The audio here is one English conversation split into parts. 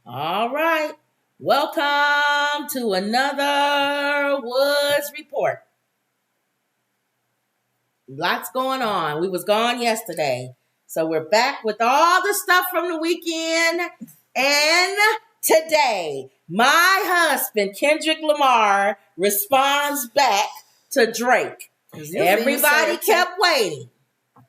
All right. Welcome to another Woods Report. Lots going on. We was gone yesterday. So we're back with all the stuff from the weekend. And today, my husband, Kendrick Lamar, responds back to Drake. Everybody kept waiting.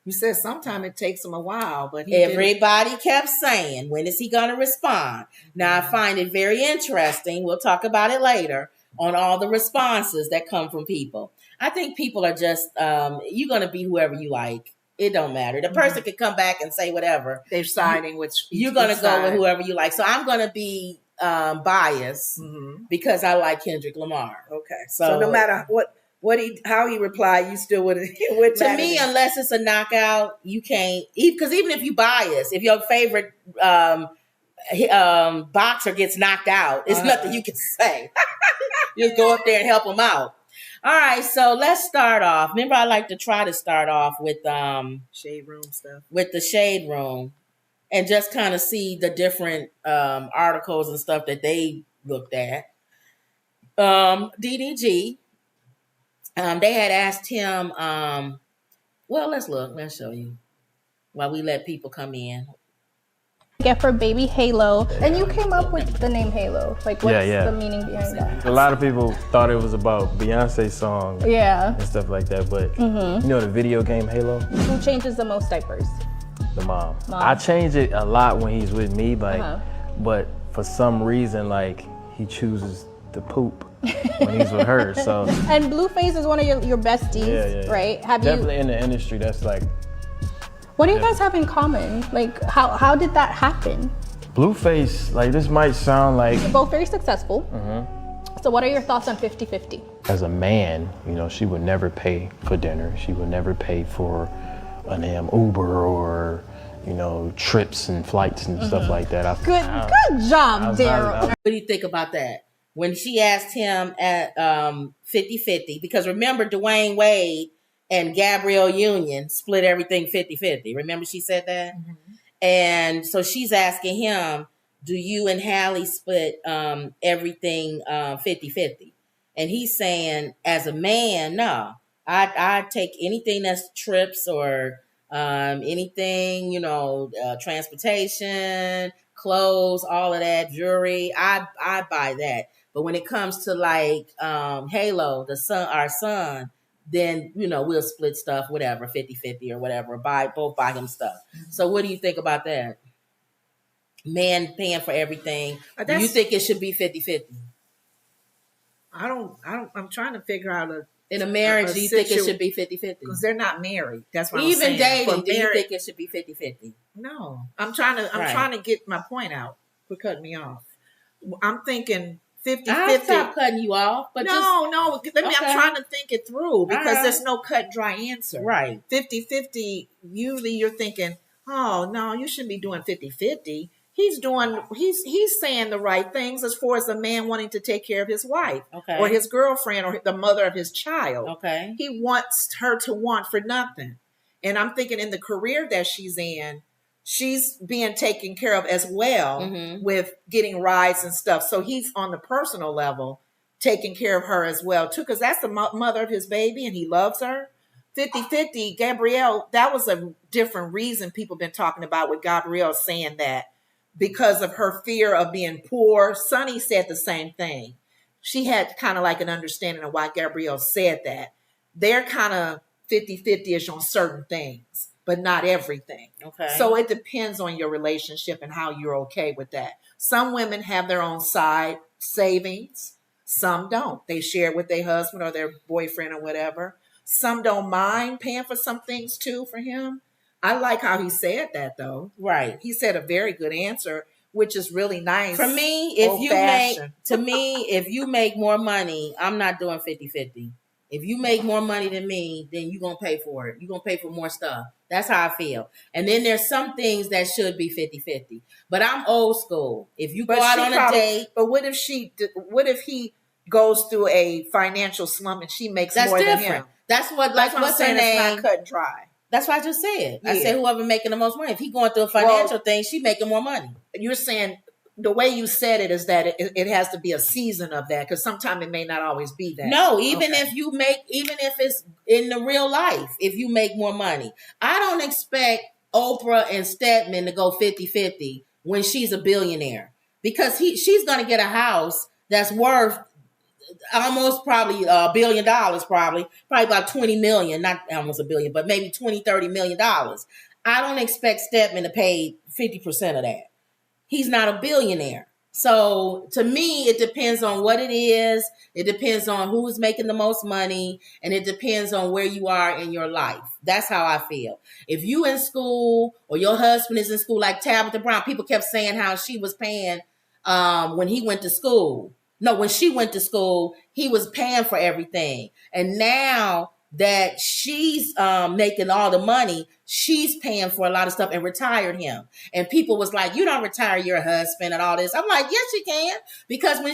You said sometime it takes him a while, but everybody kept saying, when is he going to respond? Now, I find it very interesting. We'll talk about it later on all the responses that come from people. I think people are just, you're going to be whoever you like. It don't matter. The person could come back and say whatever. They're siding with you're going to go with whoever you like. So I'm going to be biased because I like Kendrick Lamar. Okay. So no matter how he replied, you still would. To me, unless it's a knockout, you can't. Because even if you bias, if your favorite boxer gets knocked out, it's nothing you can say. Just go up there and help him out. All right, so let's start off. Remember, I like to try to start off with shade room stuff. With the shade room, and just kind of see the different articles and stuff that they looked at. DDG. They had asked him, well, let's look. Let's show you while we let people come in. Get for baby Halo. And you came up with the name Halo. Like, what's the meaning behind that? A lot of people thought it was about Beyonce's song and stuff like that. But you know the video game Halo? Who changes the most diapers? The mom. I change it a lot when he's with me, but for some reason, like, he chooses to poop when he's with her. So and Blueface is one of your besties, right? Definitely in the industry. That's like. What do you guys have in common? Like, how did that happen? Blueface, like, this might sound like. You're both very successful. So what are your thoughts on 50-50? As a man, you know, she would never pay for dinner. She would never pay for an Uber or, you know, trips and flights and stuff like that. Good job, Daryl. What do you think about that? When she asked him at 50-50, because remember Dwayne Wade and Gabrielle Union split everything 50-50. Remember she said that? And so she's asking him, do you and Hallie split everything 50-50? And he's saying, as a man, no. I take anything that's trips or anything, you know, transportation, clothes, all of that, jewelry. I buy that. But when it comes to like Halo, our son, then, you know, we'll split stuff, whatever, 50-50 or whatever, both buy him stuff. So what do you think about that? Man paying for everything. Do you think it should be 50-50? I'm trying to figure out in a marriage, do you think it should be 50-50? Because they're not married. That's what Even I'm saying. Dating, do you think it should be 50-50? No. I'm trying to get my point out. Quit cutting me off. I'm thinking 50-50. I'll stop cutting you off. But I'm trying to think it through because there's no cut and dry answer. Right. 50-50, usually you're thinking, oh, no, you shouldn't be doing 50-50. He's saying the right things as far as a man wanting to take care of his wife or his girlfriend or the mother of his child. Okay. He wants her to want for nothing. And I'm thinking in the career that she's in, she's being taken care of as well with getting rides and stuff. So he's on the personal level taking care of her as well, too, because that's the mother of his baby and he loves her. 50-50, Gabrielle, that was a different reason people have been talking about with Gabrielle saying that because of her fear of being poor. Sonny said the same thing. She had kind of like an understanding of why Gabrielle said that. They're kind of 50-50-ish on certain things, but not everything. Okay. So it depends on your relationship and how you're okay with that. Some women have their own side savings. Some don't. They share it with their husband or their boyfriend or whatever. Some don't mind paying for some things too for him. I like how he said that though. Right. He said a very good answer, which is really nice. For me, if you make more money, I'm not doing 50-50. If you make more money than me, then you're going to pay for it. You're going to pay for more stuff. That's how I feel. And then there's some things that should be 50-50. But I'm old school. If you go out on a date. But what if he goes through a financial slump and she makes more than him? That's what, like, what's her name? It's not cut and dry. That's what I just said. Yeah. I said whoever making the most money. If he going through a financial thing, she making more money. You're saying the way you said it is that it has to be a season of that, because sometimes it may not always be that. No, even if it's in the real life, if you make more money. I don't expect Oprah and Stedman to go 50-50 when she's a billionaire, because she's going to get a house that's worth almost probably $1 billion, probably about 20 million, not almost $1 billion, but maybe 20-30 million dollars. I don't expect Stedman to pay 50% of that. He's not a billionaire. So to me, it depends on what it is. It depends on who's making the most money, and it depends on where you are in your life. That's how I feel. If you in school or your husband is in school, like Tabitha Brown, people kept saying how she was paying when he went to school. No, when she went to school, he was paying for everything. And now that she's making all the money, she's paying for a lot of stuff and retired him. And people was like, you don't retire your husband and all this. I'm like, yes, you can. Because when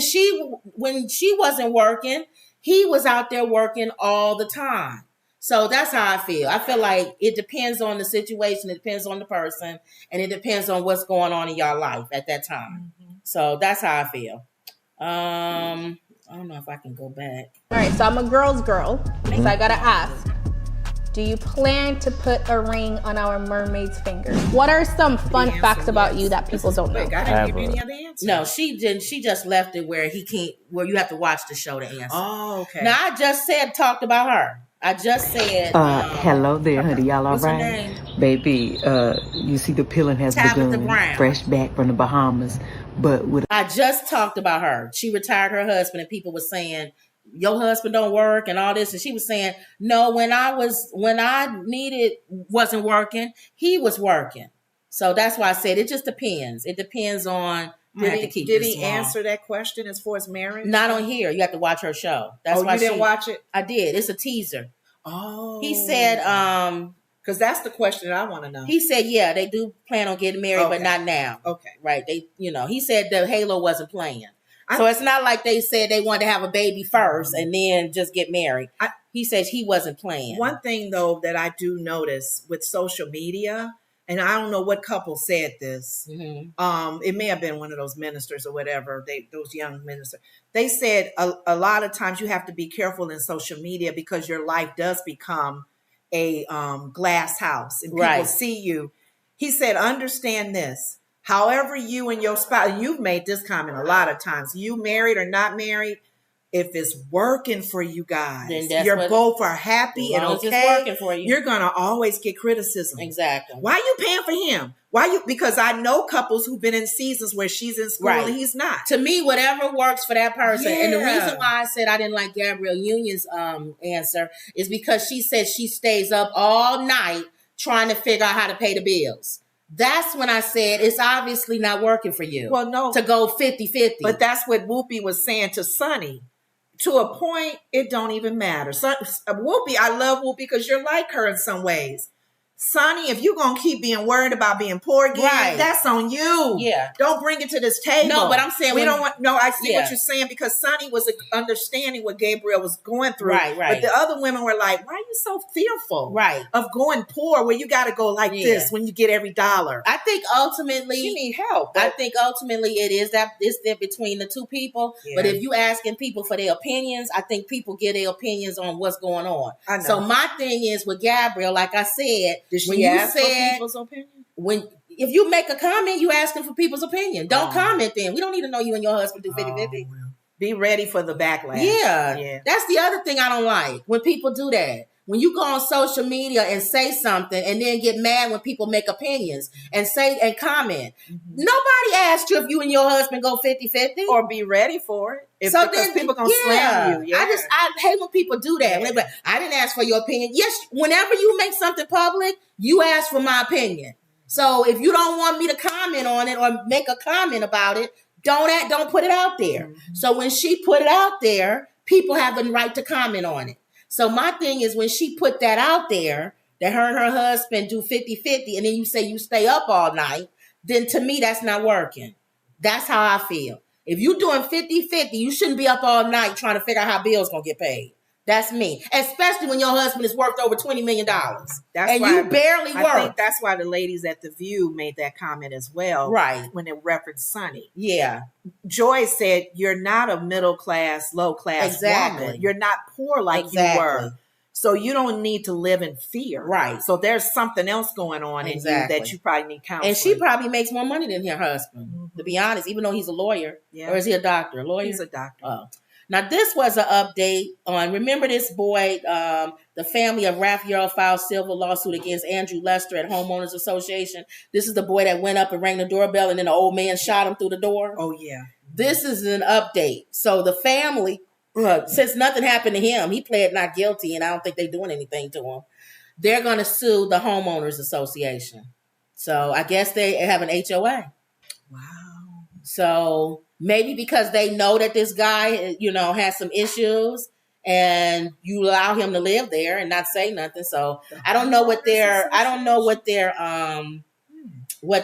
she wasn't working, he was out there working all the time. So that's how I feel. I feel like it depends on the situation. It depends on the person. And it depends on what's going on in your life at that time. Mm-hmm. So that's how I feel. I don't know if I can go back. All right, so I'm a girl's girl, so I gotta ask, do you plan to put a ring on our mermaid's finger? What are some fun facts about you that people don't know? I didn't give you any other answers. No, she didn't. She just left it where you have to watch the show to answer. Oh, okay. Now, I just talked about her. I just said. Hello there, honey. Y'all all what's her right? name? Baby, you see the peeling has Tabitha begun. Brown. Fresh back from the Bahamas. But I just talked about her. She retired her husband, and people were saying, your husband don't work and all this. And she was saying, no, when I wasn't working, he was working. So that's why I said it just depends. It depends on. Did he answer that question as far as marriage? Not on here. You have to watch her show. That's why you didn't watch it? I did. It's a teaser. Oh. He said, because that's the question that I want to know. He said, yeah, they do plan on getting married, but not now. Okay. Right. He said the Halo wasn't playing. So it's not like they said they wanted to have a baby first and then just get married. He says he wasn't playing. One thing, though, that I do notice with social media, and I don't know what couple said this. Mm-hmm. It may have been one of those ministers or whatever, those young ministers. They said a lot of times you have to be careful in social media because your life does become a glass house and people see you. He said, understand this. However you and your spouse, you've made this comment a lot of times, you married or not married, if it's working for you guys, both are happy and okay, it's working for you, you're going to always get criticism. Exactly. Why are you paying for him? Because I know couples who've been in seasons where she's in school and he's not. To me, whatever works for that person. Yeah. And the reason why I said I didn't like Gabrielle Union's answer is because she said she stays up all night trying to figure out how to pay the bills. That's when I said it's obviously not working for you. Well, no. To go 50-50. But that's what Whoopi was saying to Sonny. To a point, it don't even matter. Whoopi, I love Whoopi because you're like her in some ways. Sonny, if you're going to keep being worried about being poor again, that's on you. Yeah. Don't bring it to this table. No, but I'm saying I see what you're saying because Sonny was understanding what Gabrielle was going through. Right. But the other women were like, why are you so fearful of going poor where you got to go like this when you get every dollar? I think ultimately you need help. I think ultimately it's between the two people. Yeah. But if you asking people for their opinions, I think people get their opinions on what's going on. I know. So my thing is with Gabrielle, like I said, did she ask for people's opinion? If you make a comment, you asking for people's opinion. Don't comment then. We don't need to know you and your husband do 50-50. Well. Be ready for the backlash. Yeah. That's the other thing I don't like. When people do that. When you go on social media and say something and then get mad when people make opinions and say and comment. Mm-hmm. Nobody asked you if you and your husband go 50-50. Or be ready for it. Because people going to slam you. Yeah. I hate when people do that. When they be like, I didn't ask for your opinion. Yes, whenever you make something public, you ask for my opinion. So if you don't want me to comment on it or make a comment about it, don't put it out there. Mm-hmm. So when she put it out there, people have the right to comment on it. So my thing is when she put that out there, that her and her husband do 50-50, and then you say you stay up all night, then to me, that's not working. That's how I feel. If you're doing 50-50, you shouldn't be up all night trying to figure out how bills going to get paid. That's me. Especially when your husband is worth over $20 million. That's and why you barely work. I think that's why the ladies at The View made that comment as well. Right. When it referenced Sonny. Yeah. Joy said, you're not a middle class, low class woman. You're not poor like you were. So you don't need to live in fear. Right. So there's something else going on in you that you probably need counseling. And she probably makes more money than her husband, to be honest, even though he's a lawyer. Yeah. Or is he a doctor? A lawyer? He's a doctor. Oh. Now, this was an update on, remember this boy, the family of Raphael filed civil lawsuit against Andrew Lester at Homeowners Association. This is the boy that went up and rang the doorbell and then the old man shot him through the door. Oh, yeah. This is an update. So the family, since nothing happened to him, he pled not guilty, and I don't think they're doing anything to him. They're going to sue the Homeowners Association. So I guess they have an HOA. Wow. So maybe because they know that this guy, has some issues, and you allow him to live there and not say nothing. So I don't know what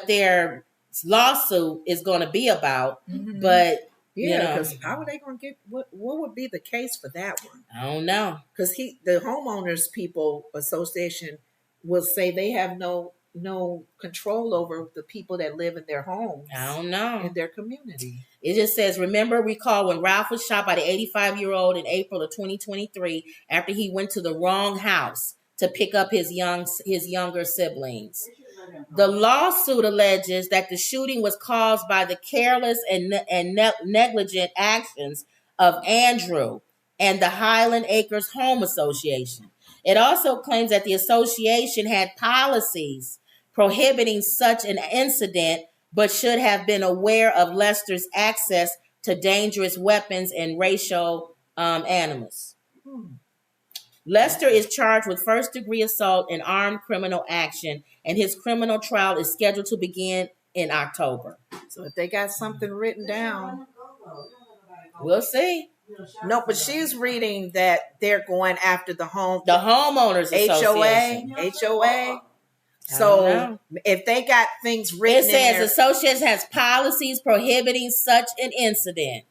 their lawsuit is going to be about, but. Because how are they going to get what would be the case for that one? I don't know. Because the homeowners people association will say they have no control over the people that live in their homes. I don't know. In their community. It just says, recall when Ralph was shot by the 85-year-old in April of 2023 after he went to the wrong house to pick up his younger siblings. The lawsuit alleges that the shooting was caused by the careless and negligent actions of Andrew and the Highland Acres Home Association. It also claims that the association had policies prohibiting such an incident, but should have been aware of Lester's access to dangerous weapons and racial animus. Lester is charged with first-degree assault and armed criminal action, and his criminal trial is scheduled to begin in October. So if they got something written down, we'll see. No, but she's reading that they're going after the homeowners association. HOA. So if they got things written, it says association has policies prohibiting such an incident.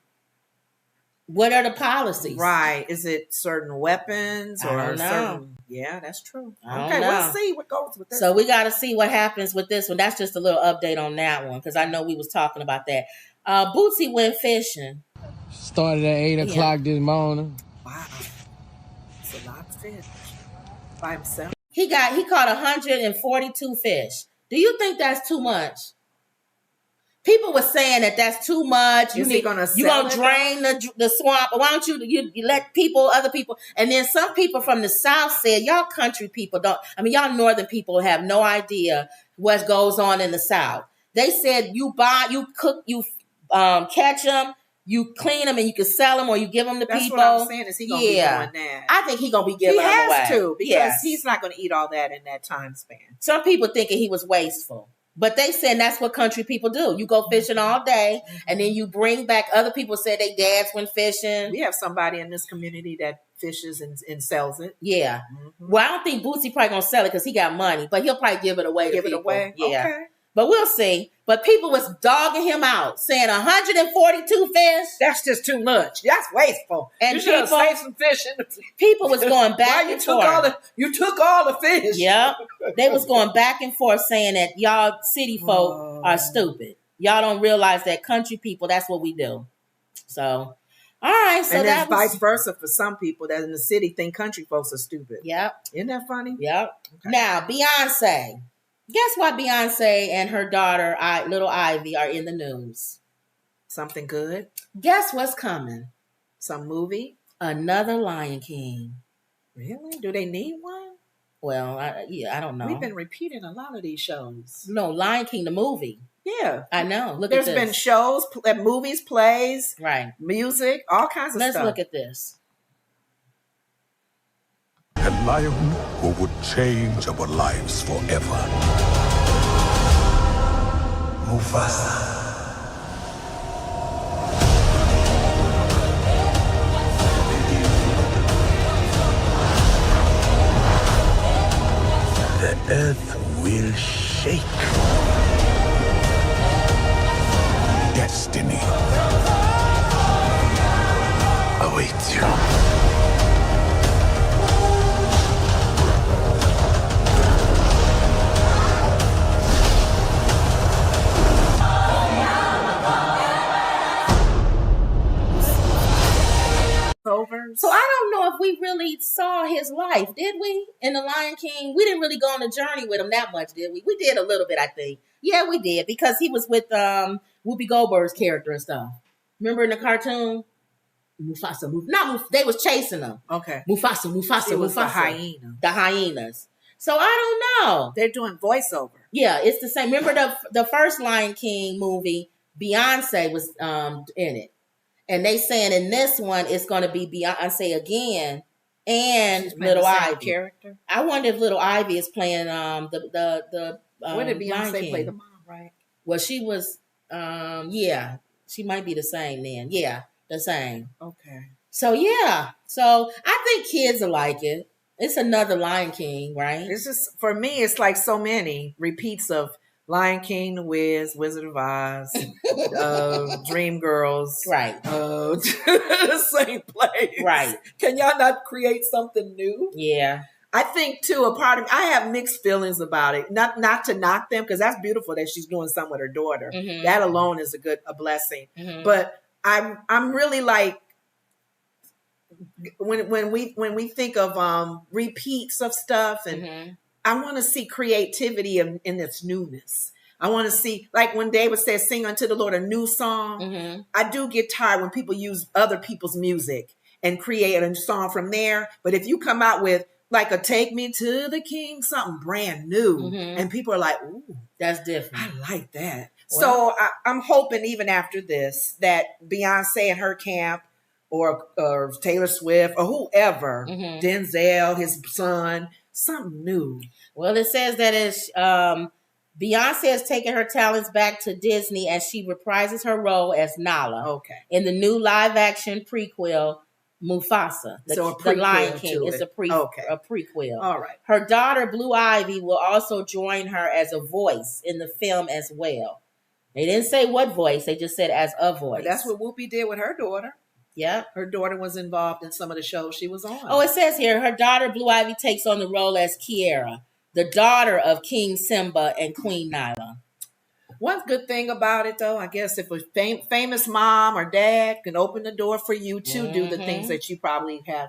What are the policies? Right. Is it certain weapons or certain? Yeah, that's true. Okay, we'll see what goes with this. So we got to see what happens with this one. That's just a little update on that one because I know we was talking about that. Bootsy went fishing. Started at 8 o'clock this morning. Wow. It's a lot of fish. By himself. He caught 142 fish. Do you think that's too much? People were saying that that's too much. You're gonna drain the swamp. Why don't you let other people? And then some people from the South said, y'all country people y'all northern people have no idea what goes on in the South. They said you cook, catch them, you clean them, and you can sell them or you give them to people. That's what I'm saying. Is he gonna be doing that? I think he's gonna be giving them away. He has to because he's not gonna eat all that in that time span. Some people thinking he was wasteful. But they said that's what country people do. You go fishing all day, and then you bring back. Other people said they dads went fishing. We have somebody in this community that fishes and sells it. Yeah. Well, I don't think Bootsy probably gonna sell it because he got money, but he'll probably give it away. Give it away. Yeah. Okay. But we'll see. But people was dogging him out, saying 142 fish. That's just too much. That's wasteful. And you should have saved some fish. People was going back and forth. You took all the fish. Yep. They was going back and forth saying that y'all city folk are stupid. Y'all don't realize that country people, that's what we do. So, all right. So and that's vice versa for some people that in the city think country folks are stupid. Yep. Isn't that funny? Yep. Okay. Now, Beyonce. Guess why Beyonce and her daughter, little Ivy, are in the news? Something good? Guess what's coming? Some movie? Another Lion King. Really? Do they need one? Well, I don't know. We've been repeating a lot of these shows. No, Lion King, the movie. Yeah. I know. There's been shows, movies, plays, right? Music, all kinds of stuff. Let's look at this. A lion who would change our lives forever. Mufasa. The earth will shake. Destiny awaits you. So I don't know if we really saw his life, did we? In The Lion King, we didn't really go on a journey with him that much, did we? We did a little bit, I think. Yeah, we did, because he was with Whoopi Goldberg's character and stuff. Remember in the cartoon? Mufasa, they was chasing them. Okay. Mufasa. It was the hyena. The hyenas. So I don't know. They're doing voiceover. Yeah, it's the same. Remember the first Lion King movie, Beyonce was in it. And they saying in this one it's going to be Beyonce again and Little Ivy character. I wonder if Little Ivy is playing the Where did Beyonce play the mom? Right. Well, she was yeah, she might be the same then. Yeah, the same. Okay. So yeah, so I think kids will like it. It's another Lion King, right? It's just, for me, it's like so many repeats of Lion King, The Wiz, Wizard of Oz, Dreamgirls. Right. Same place. Right. Can y'all not create something new? Yeah. I think, too, a part of me, I have mixed feelings about it. Not to knock them, because that's beautiful that she's doing something with her daughter. Mm-hmm. That alone is a blessing. Mm-hmm. But I'm really like, when we think of repeats of stuff, and mm-hmm. I want to see creativity in its newness. I want to see, like when David says, sing unto the Lord a new song. Mm-hmm. I do get tired when people use other people's music and create a song from there. But if you come out with like a Take Me to the King, something brand new, mm-hmm. and people are like, ooh, that's different. I like that. Well, so I'm hoping even after this that Beyonce and her camp, or Taylor Swift, or whoever, mm-hmm. Denzel, his son, something new. Well, it says that it's Beyonce has taken her talents back to Disney as she reprises her role as Nala in the new live-action prequel, Mufasa. The Lion King is a prequel. All right. Her daughter, Blue Ivy, will also join her as a voice in the film as well. They didn't say what voice. They just said as a voice. That's what Whoopi did with her daughter. Yeah. Her daughter was involved in some of the shows she was on. Oh, it says here, her daughter, Blue Ivy, takes on the role as Kiara, the daughter of King Simba and Queen Nala. One good thing about it, though, I guess if a famous mom or dad can open the door for you to mm-hmm. do the things that you probably have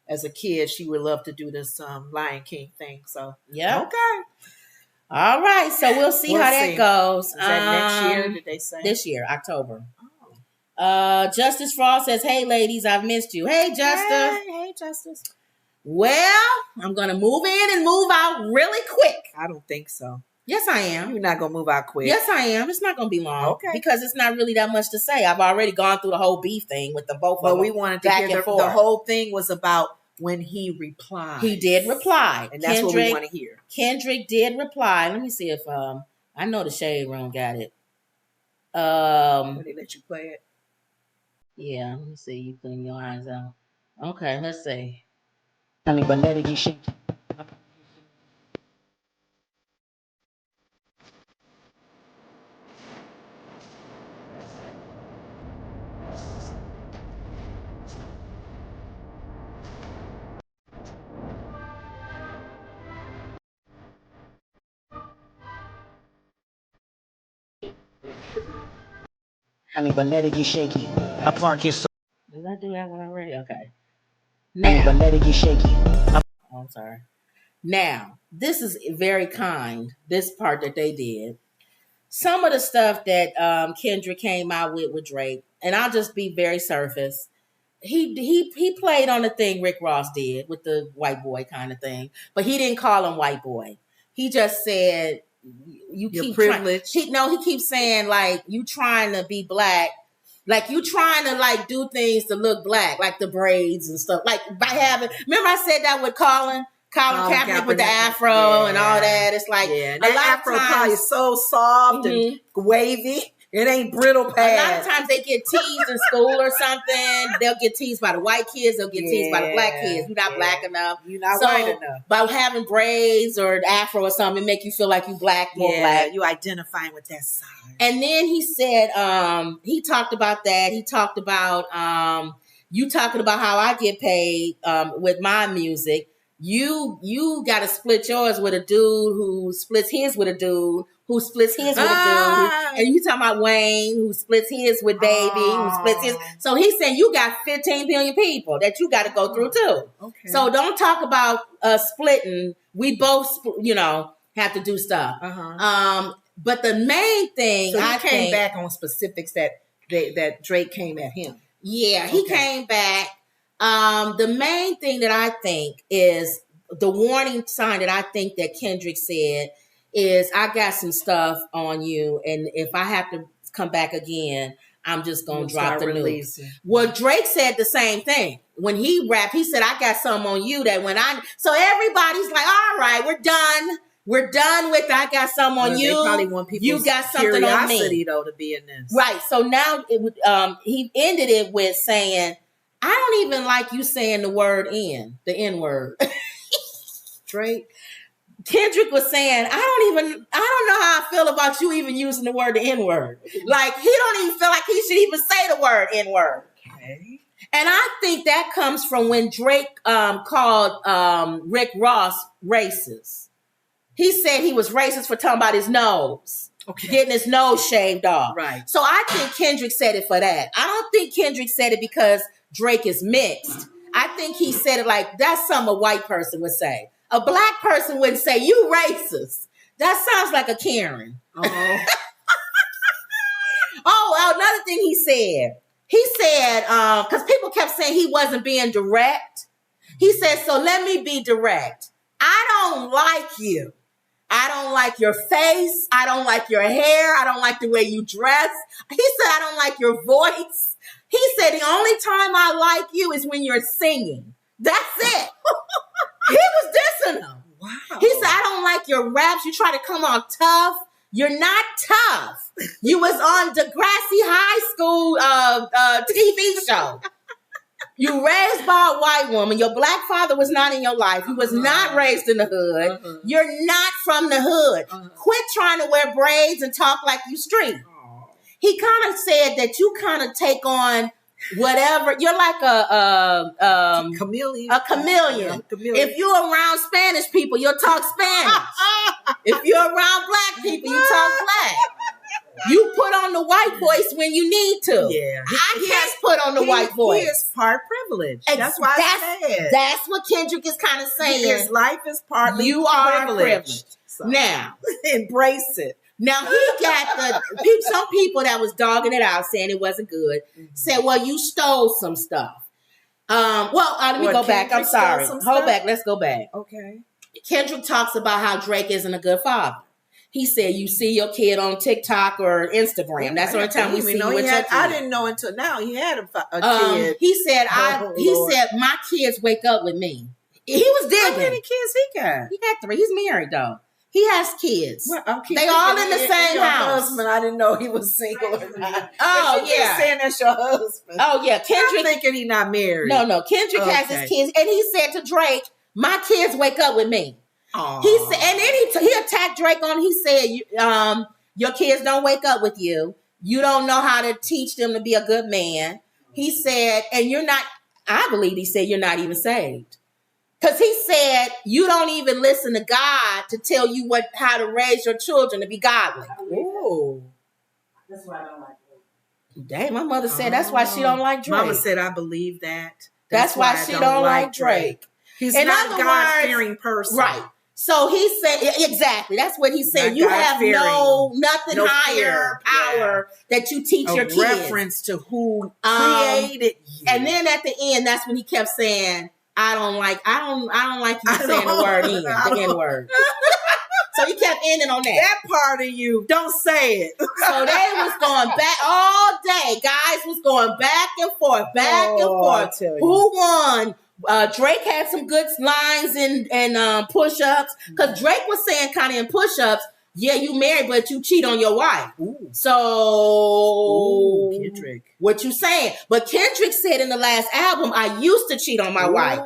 as a kid, she would love to do this Lion King thing. So, yeah. Okay. All right. So we'll see how that goes. Is that next year, did they say? This year, October. Justice Frost says, hey, ladies, I've missed you. Hey, Justice. Hey, Justice. Well, I'm going to move in and move out really quick. I don't think so. Yes, I am. You're not going to move out quick. Yes, I am. It's not going to be long. Okay. Because it's not really that much to say. I've already gone through the whole beef thing with the both of them. But we wanted to hear the whole thing was about when he replied. He did reply. And that's what we want to hear. Kendrick did reply. Let me see if I know the Shade Room got it. Will they let you play it? Yeah, let me see. You putting your eyes out. Okay, let's see. But let it get shaky. I park your soul. Did I do that one already? Okay. But let it get shaky. Oh, I'm sorry. Now, this is very kind, this part that they did. Some of the stuff that Kendrick came out with Drake, and I'll just be very surface. He played on the thing Rick Ross did with the white boy kind of thing, but he didn't call him white boy. He just said, you keep privileged. He keeps saying like you trying to be black, like you trying to like do things to look black, like the braids and stuff. Like by having, remember I said that with Colin Kaepernick with the afro and all that. It's like a lot afro of times, probably so soft and wavy. It ain't brittle pad. A lot of times they get teased in school or something. They'll get teased by the white kids. They'll get teased by the black kids. You're not black enough. You're not white enough. By having braids or afro or something, it make you feel like you black, more black. You identifying with that side. And then he said, he talked about that. He talked about you talking about how I get paid with my music. You got to split yours with a dude who splits his with a dude who splits his with a dude, and you talking about Wayne, who splits his with Baby, who splits his. So he's saying you got 15 billion people that you got to go through too. Okay. So don't talk about splitting. We both, have to do stuff. But the main thing, I came back on specifics that Drake came at him. Yeah, he came back. The main thing that I think is the warning sign that I think that Kendrick said is, I got some stuff on you, and if I have to come back again, I'm just going to drop the news. Well, Drake said the same thing. When he rapped, he said, I got something on you that so everybody's like, all right, we're done. We're done with I got something on you. They probably want people's you got something curiosity, on me. Though, to be in this. Right. So now he ended it with saying, I don't even like you saying the word the N word. Drake. Kendrick was saying, I don't know how I feel about you even using the word the N word. Like, he don't even feel like he should even say the word N word. Okay. And I think that comes from when Drake called Rick Ross racist. He said he was racist for talking about his nose. Okay. Getting his nose shaved off. Right. So I think Kendrick said it for that. I don't think Kendrick said it because Drake is mixed. I think he said it like, that's something a white person would say. A black person wouldn't say, you racist. That sounds like a Karen. Oh, another thing he said, because people kept saying he wasn't being direct. He said, so let me be direct. I don't like you. I don't like your face. I don't like your hair. I don't like the way you dress. He said, I don't like your voice. He said, the only time I like you is when you're singing. That's it. He was dissing him. Wow. He said, I don't like your raps. You try to come on tough. You're not tough. You was on Degrassi High School TV show. You raised by a white woman. Your black father was not in your life. He was not raised in the hood. You're not from the hood. Quit trying to wear braids and talk like you street. He kind of said that you kind of take on whatever. You're like a chameleon. A chameleon. If you're around Spanish people, you'll talk Spanish. If you're around black people, you talk black. You put on the white voice when you need to. Yeah. I can't put on the white voice. He is part privilege. That's why I said. That's what Kendrick is kind of saying. His life is partly you are privileged. So. Now, embrace it. Now, he got some people that was dogging it out, saying it wasn't good, said, well, you stole some stuff. Let me go back. I'm sorry. Hold back. Let's go back. Okay. Kendrick talks about how Drake isn't a good father. He said, you see your kid on TikTok or Instagram. That's the only time we see you with your kid. I didn't know until now he had a kid. He said, my kids wake up with me. He was digging. How many kids he got? He got 3. He's married, though. He has kids. Well, they all in the same house. Husband, I didn't know he was single or not. Oh, yeah. Saying that's your husband. Oh, yeah. Kendrick. I'm thinking he's not married. No. Kendrick has his kids. And he said to Drake, my kids wake up with me. Aww. He said, and then he attacked Drake on. He said, your kids don't wake up with you. You don't know how to teach them to be a good man. He said, and you're not. I believe he said you're not even saved, because he said you don't even listen to God to tell you how to raise your children to be godly. Ooh, that's why I don't like Drake. Dang, my mother said that's why she don't like Drake. Mama said I believe that. That's why she don't like Drake. He's not a God-fearing person, right? So he said, exactly. That's what he said. You have nothing higher power that you teach your kids. Reference to who created you. And then at the end, that's when he kept saying, I don't like you saying the word the N word. So he kept ending on that. That part of you, don't say it. So they was going back all day. Guys was going back and forth, and forth. Who won? Drake had some good lines and push-ups, because Drake was saying kind of in push-ups, yeah, you married, but you cheat on your wife. Ooh. So Kendrick, what you saying? But Kendrick said in the last album, I used to cheat on my wife,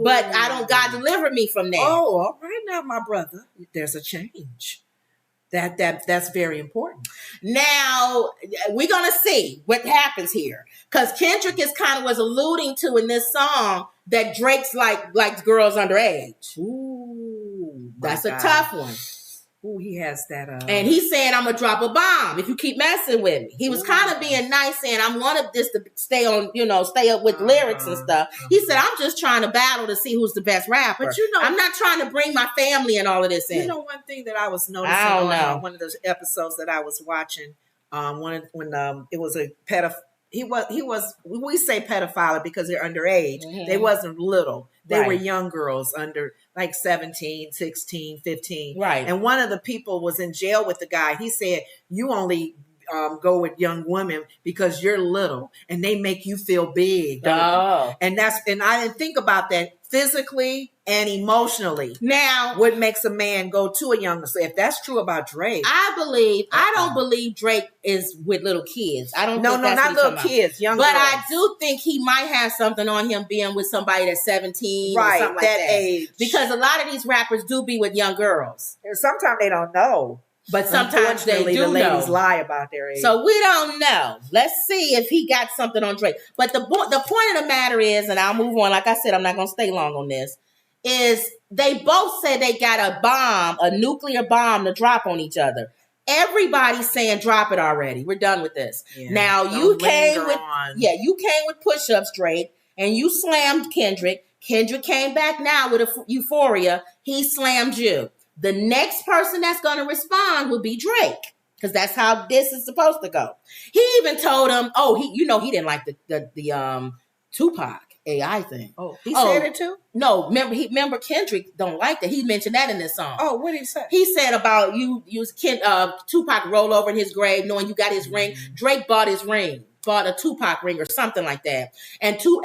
but I don't. God delivered me from that. Oh, all right now, my brother. There's a change. That's very important. Now we're gonna see what happens here, because Kendrick was alluding to in this song that Drake's like girls underage. Ooh, that's a tough one. Ooh, he has that. And he's saying, I'm gonna drop a bomb if you keep messing with me. He was kind of being nice, saying, I wanted this to stay on, stay up with lyrics and stuff. He said, I'm just trying to battle to see who's the best rapper. But I'm not trying to bring my family and all of this in. You know, one thing that I was noticing on one of those episodes that I was watching, when it was a pedophile. We say pedophile because they're underage. Mm-hmm. They wasn't little. They were young girls under like 17, 16, 15. Right. And one of the people was in jail with the guy. He said, you only go with young women because you're little and they make you feel big. And I didn't think about that physically and emotionally. Now, what makes a man go to a young? So if that's true about Drake, I don't believe Drake is with little kids. I don't. No, not little kids, young girls. But I do think he might have something on him being with somebody that's 17, right? Or something that like that age, because a lot of these rappers do be with young girls. And sometimes they don't know. But sometimes they do the ladies know. lie about their age. So we don't know. Let's see if he got something on Drake. But the point of the matter is, and I'll move on. Like I said, I'm not going to stay long on this. Is they both said they got a nuclear bomb to drop on each other. Everybody's saying drop it already. We're done with this. Yeah, now you came with push-ups, Drake, and you slammed Kendrick. Kendrick came back now with a Euphoria. He slammed you. The next person that's going to respond will be Drake, because that's how this is supposed to go. He even told him, he didn't like the Tupac AI thing. Oh, he said it too? No, remember Kendrick don't like that. He mentioned that in this song. Oh, what did he say? He said about Tupac roll over in his grave knowing you got his ring. Drake bought his ring, bought a Tupac ring or something like that. Kendrick,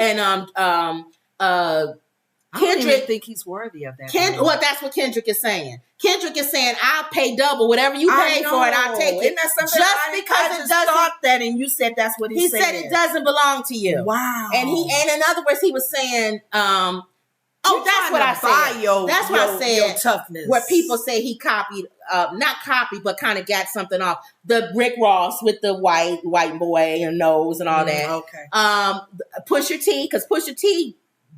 I don't even think he's worthy of that. Well, that's what Kendrick is saying. Kendrick is saying, I'll pay double. Whatever you pay for it, I'll take it. Isn't that something I just thought that, and you said that's what he said. He said it doesn't belong to you. Wow. And in other words, he was saying, that's what I said. That's what I said. Your toughness. Where people say he copied, not copied, but kind of got something off. The Rick Ross with the white boy and nose and all that. Okay. Pusha T, because Pusha T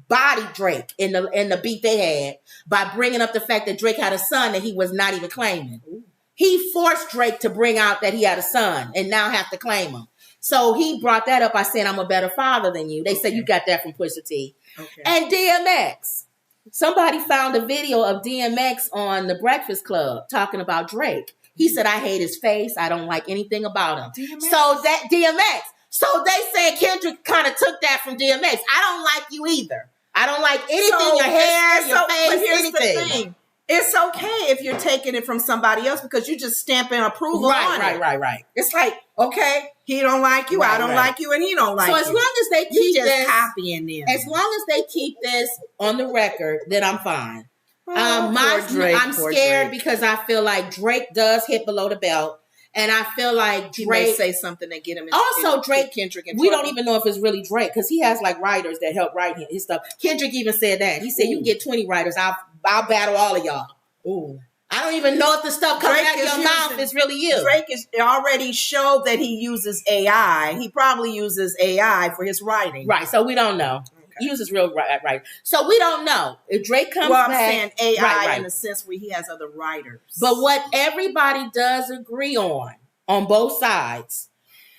bodied Drake in the beat they had by bringing up the fact that Drake had a son that he was not even claiming. Ooh. He forced Drake to bring out that he had a son and now have to claim him. So he brought that up by saying, I'm a better father than you. They said you got that from Pusha T. Okay. And DMX. Somebody found a video of DMX on The Breakfast Club talking about Drake. He said, I hate his face. I don't like anything about him. DMX. So that DMX. So they said Kendrick kind of took that from DMX. I don't like you either. I don't like anything, your hair, your face, but here's anything. The thing. It's okay if you're taking it from somebody else because you just stamping approval on it. Right. It's like, okay, he don't like you, I don't like you, and he don't like you. So as long as they keep this, copying them. As long as they keep this on the record, then I'm fine. I'm scared because I feel like Drake does hit below the belt. And I feel like Drake may say something that get him Drake, Kendrick in we don't even know if it's really Drake because he has like writers that help write his stuff. Kendrick even said that. He said, you can get 20 writers. I'll battle all of y'all. Ooh. I don't even know if the stuff coming out of your mouth is really you. Drake is already showed that he uses AI. He probably uses AI for his writing. Right. So we don't know. He uses real right. So we don't know if Drake comes back. I'm saying AI in the sense where he has other writers. But what everybody does agree on both sides,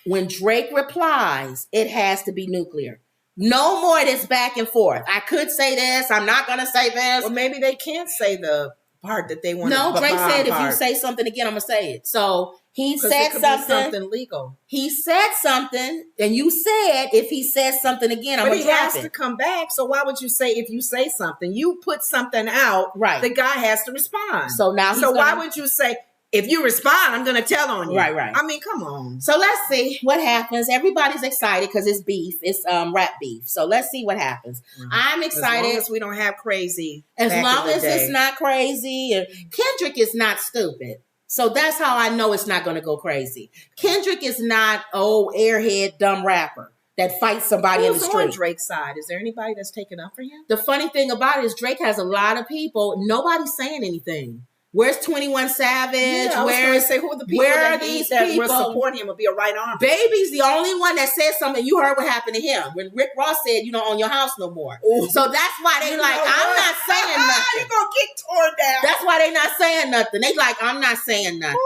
when Drake replies, it has to be nuclear. No more of this back and forth. I could say this. I'm not going to say this. Well, maybe they can't say the part that they want. No, Drake said if you say something again, I'm going to say it. So he said something legal. He said something, and you said if he says something again, I'm going to drop it. But he has to come back. So why would you say if you say something? You put something out, right? The guy has to respond. So now, why would you say if you respond, I'm going to tell on you? Right. I mean, come on. So let's see what happens. Everybody's excited because it's beef. It's rap beef. So let's see what happens. Mm-hmm. I'm excited. As long as we don't have crazy. As long as it's not crazy. And Kendrick is not stupid. So that's how I know it's not going to go crazy. Kendrick is not airhead dumb rapper that fights somebody in the street. On Drake's side? Is there anybody that's taken up for him? The funny thing about it is Drake has a lot of people. Nobody's saying anything. Where's 21 Savage? Yeah, I was going to say, who are the people where that, are these that people? were supporting him would be a right arm? Baby's the only one that said something. You heard what happened to him when Rick Ross said, "You don't own your house no more." Ooh. So that's why they like, I'm not saying nothing. You're gonna get torn down. That's why they not saying nothing. They like, I'm not saying nothing.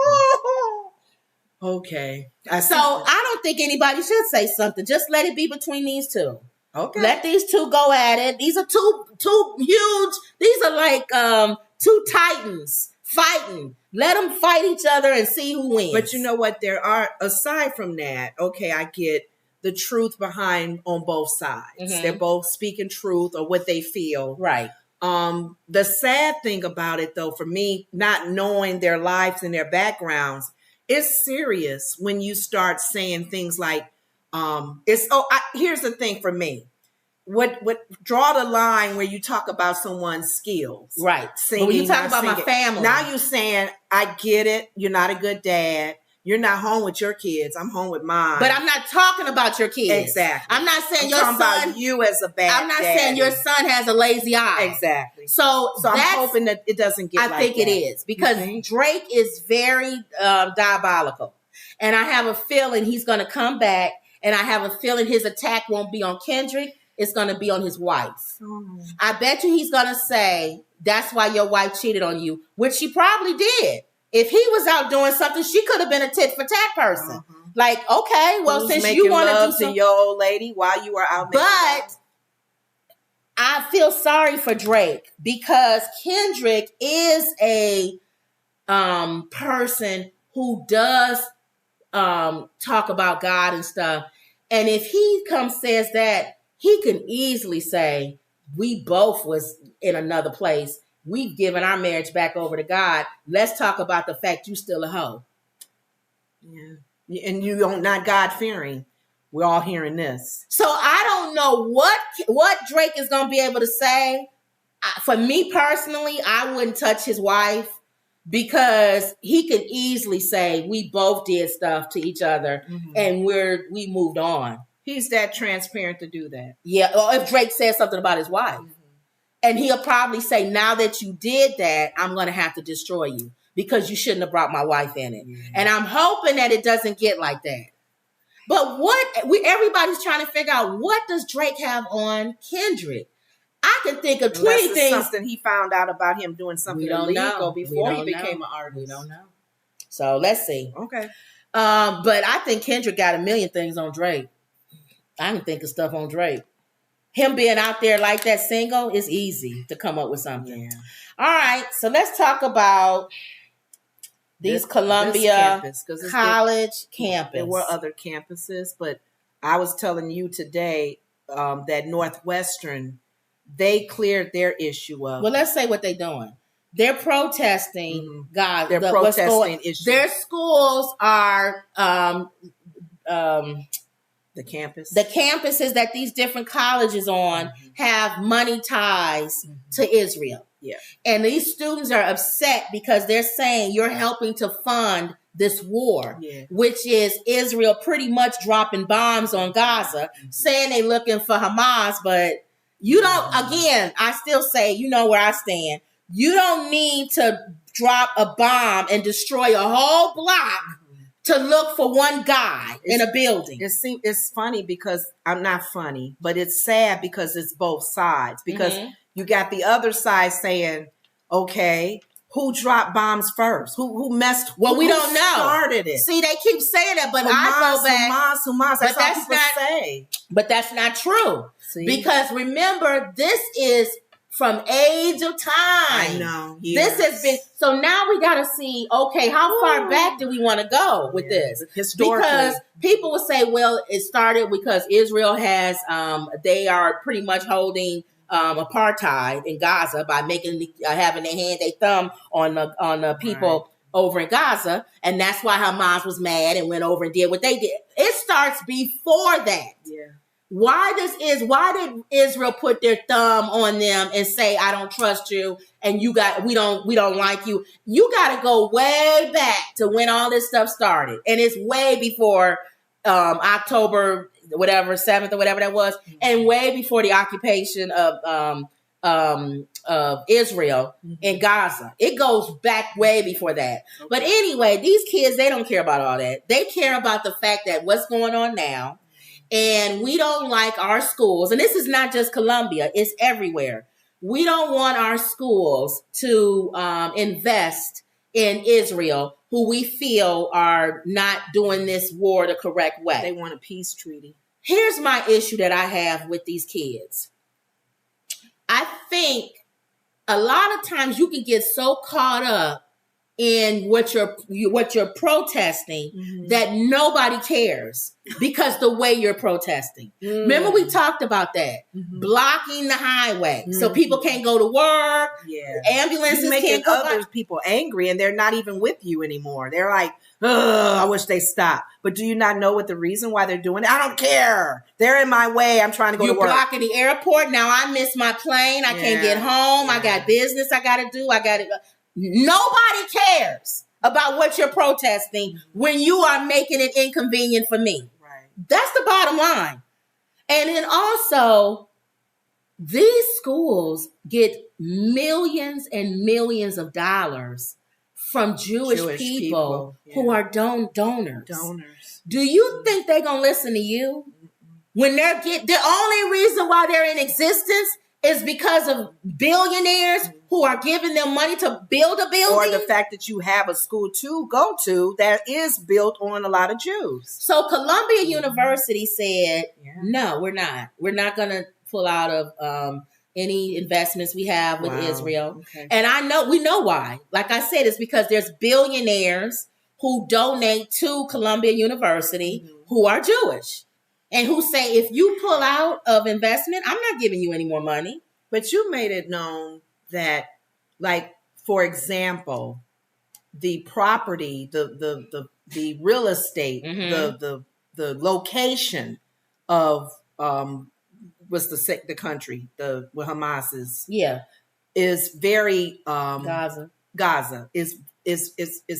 Okay. So I don't think anybody should say something. Just let it be between these two. Okay. Let these two go at it. These are two huge. These are like two titans fighting. Let them fight each other and see who wins. But you know what? There are, aside from that, okay, I get the truth behind on both sides. Mm-hmm. They're both speaking truth or what they feel. Right. The sad thing about it, though, for me, not knowing their lives and their backgrounds, it's serious when you start saying things like, here's the thing for me. What draw the line where you talk about someone's skills, right? Singing, but when you talk about my family, now you're saying, I get it. You're not a good dad. You're not home with your kids. I'm home with mine. But I'm not talking about your kids. Exactly. I'm not saying I'm your son. About you as a bad. I'm not daddy. saying your son has a lazy eye. Exactly. So I'm hoping that it doesn't get. I think it is because Drake is very diabolical, and I have a feeling he's going to come back, and I have a feeling his attack won't be on Kendrick. It's going to be on his wife. Oh. I bet you he's going to say, that's why your wife cheated on you, which she probably did. If he was out doing something, she could have been a tit for tat person. Uh-huh. Like, okay, well, since you want to do something to your old lady while you were out. But I feel sorry for Drake because Kendrick is a person who does talk about God and stuff. And if he says that, he can easily say, we both was in another place. We've given our marriage back over to God. Let's talk about the fact you still a hoe. Yeah. And you don't not God-fearing. We're all hearing this. So I don't know what Drake is going to be able to say. For me personally, I wouldn't touch his wife because he could easily say we both did stuff to each other and we moved on. He's that transparent to do that. Yeah, or if Drake says something about his wife. And he'll probably say, now that you did that, I'm going to have to destroy you because you shouldn't have brought my wife in it. And I'm hoping that it doesn't get like that. But everybody's trying to figure out, what does Drake have on Kendrick? I can think of 20 things. Something he found out about him doing something illegal before he became an artist. We don't know. So let's see. Okay. But I think Kendrick got a million things on Drake. I can think of stuff on Drake. Him being out there like that single is easy to come up with something. Yeah. All right. So let's talk about these Columbia college campus. There were other campuses, but I was telling you today that Northwestern, they cleared their issue up. Well, let's say what they're doing. They're protesting God. They're protesting issues. Their schools are the campus. The campuses that these different colleges on have money ties to Israel. Yeah. And these students are upset because they're saying you're helping to fund this war, which is Israel pretty much dropping bombs on Gaza, saying they're looking for Hamas, but you don't, again, I still say, you know where I stand. You don't need to drop a bomb and destroy a whole block to look for one guy in a building. It's funny because I'm not funny, but it's sad because it's both sides. Because you got the other side saying, okay, who dropped bombs first? Who messed? Well, we don't know. Started it? See, they keep saying that, but I go back. Hamas. That's all people say. But that's not true. See? Because remember, this is from age of time. I know. Yes. This has been, so now we got to see, okay, how far back do we want to go with this? Historically. Because people will say, well, it started because Israel has, they are pretty much holding apartheid in Gaza by making, having their thumb on the people over in Gaza. And that's why Hamas was mad and went over and did what they did. It starts before that. Yeah. Why did Israel put their thumb on them and say, I don't trust you and we don't like you? You got to go way back to when all this stuff started. And it's way before October, whatever, 7th or whatever that was. And way before the occupation of Israel and Gaza. It goes back way before that. Okay. But anyway, these kids, they don't care about all that. They care about the fact that what's going on now. And we don't like our schools. And this is not just Columbia. It's everywhere. We don't want our schools to invest in Israel, who we feel are not doing this war the correct way. They want a peace treaty. Here's my issue that I have with these kids. I think a lot of times you can get so caught up in what you're protesting that nobody cares because the way you're protesting. Remember we talked about that. Blocking the highway so people can't go to work. Yeah. Ambulances making can't go other people angry and they're not even with you anymore. They're like, I wish they stopped. But do you not know what the reason why they're doing it? I don't care. They're in my way. I'm trying to go to work. You're blocking the airport. Now I miss my plane. I can't get home. I got business I got to do. Nobody cares about what you're protesting when you are making it inconvenient for me. Right. That's the bottom line. And then also, these schools get millions and millions of dollars from Jewish people who are donors. Do you think they're going to listen to you? When the only reason why they're in existence is because of billionaires who are giving them money to build a building. Or the fact that you have a school to go to that is built on a lot of Jews. So Columbia University said, no, we're not. We're not going to pull out of any investments we have with Israel. Okay. And we know why. Like I said, it's because there's billionaires who donate to Columbia University who are Jewish. And who say, if you pull out of investment, I'm not giving you any more money. But you made it known that, like, for example, the property, the real estate, the location of what's the country, where Hamas is, is very Gaza is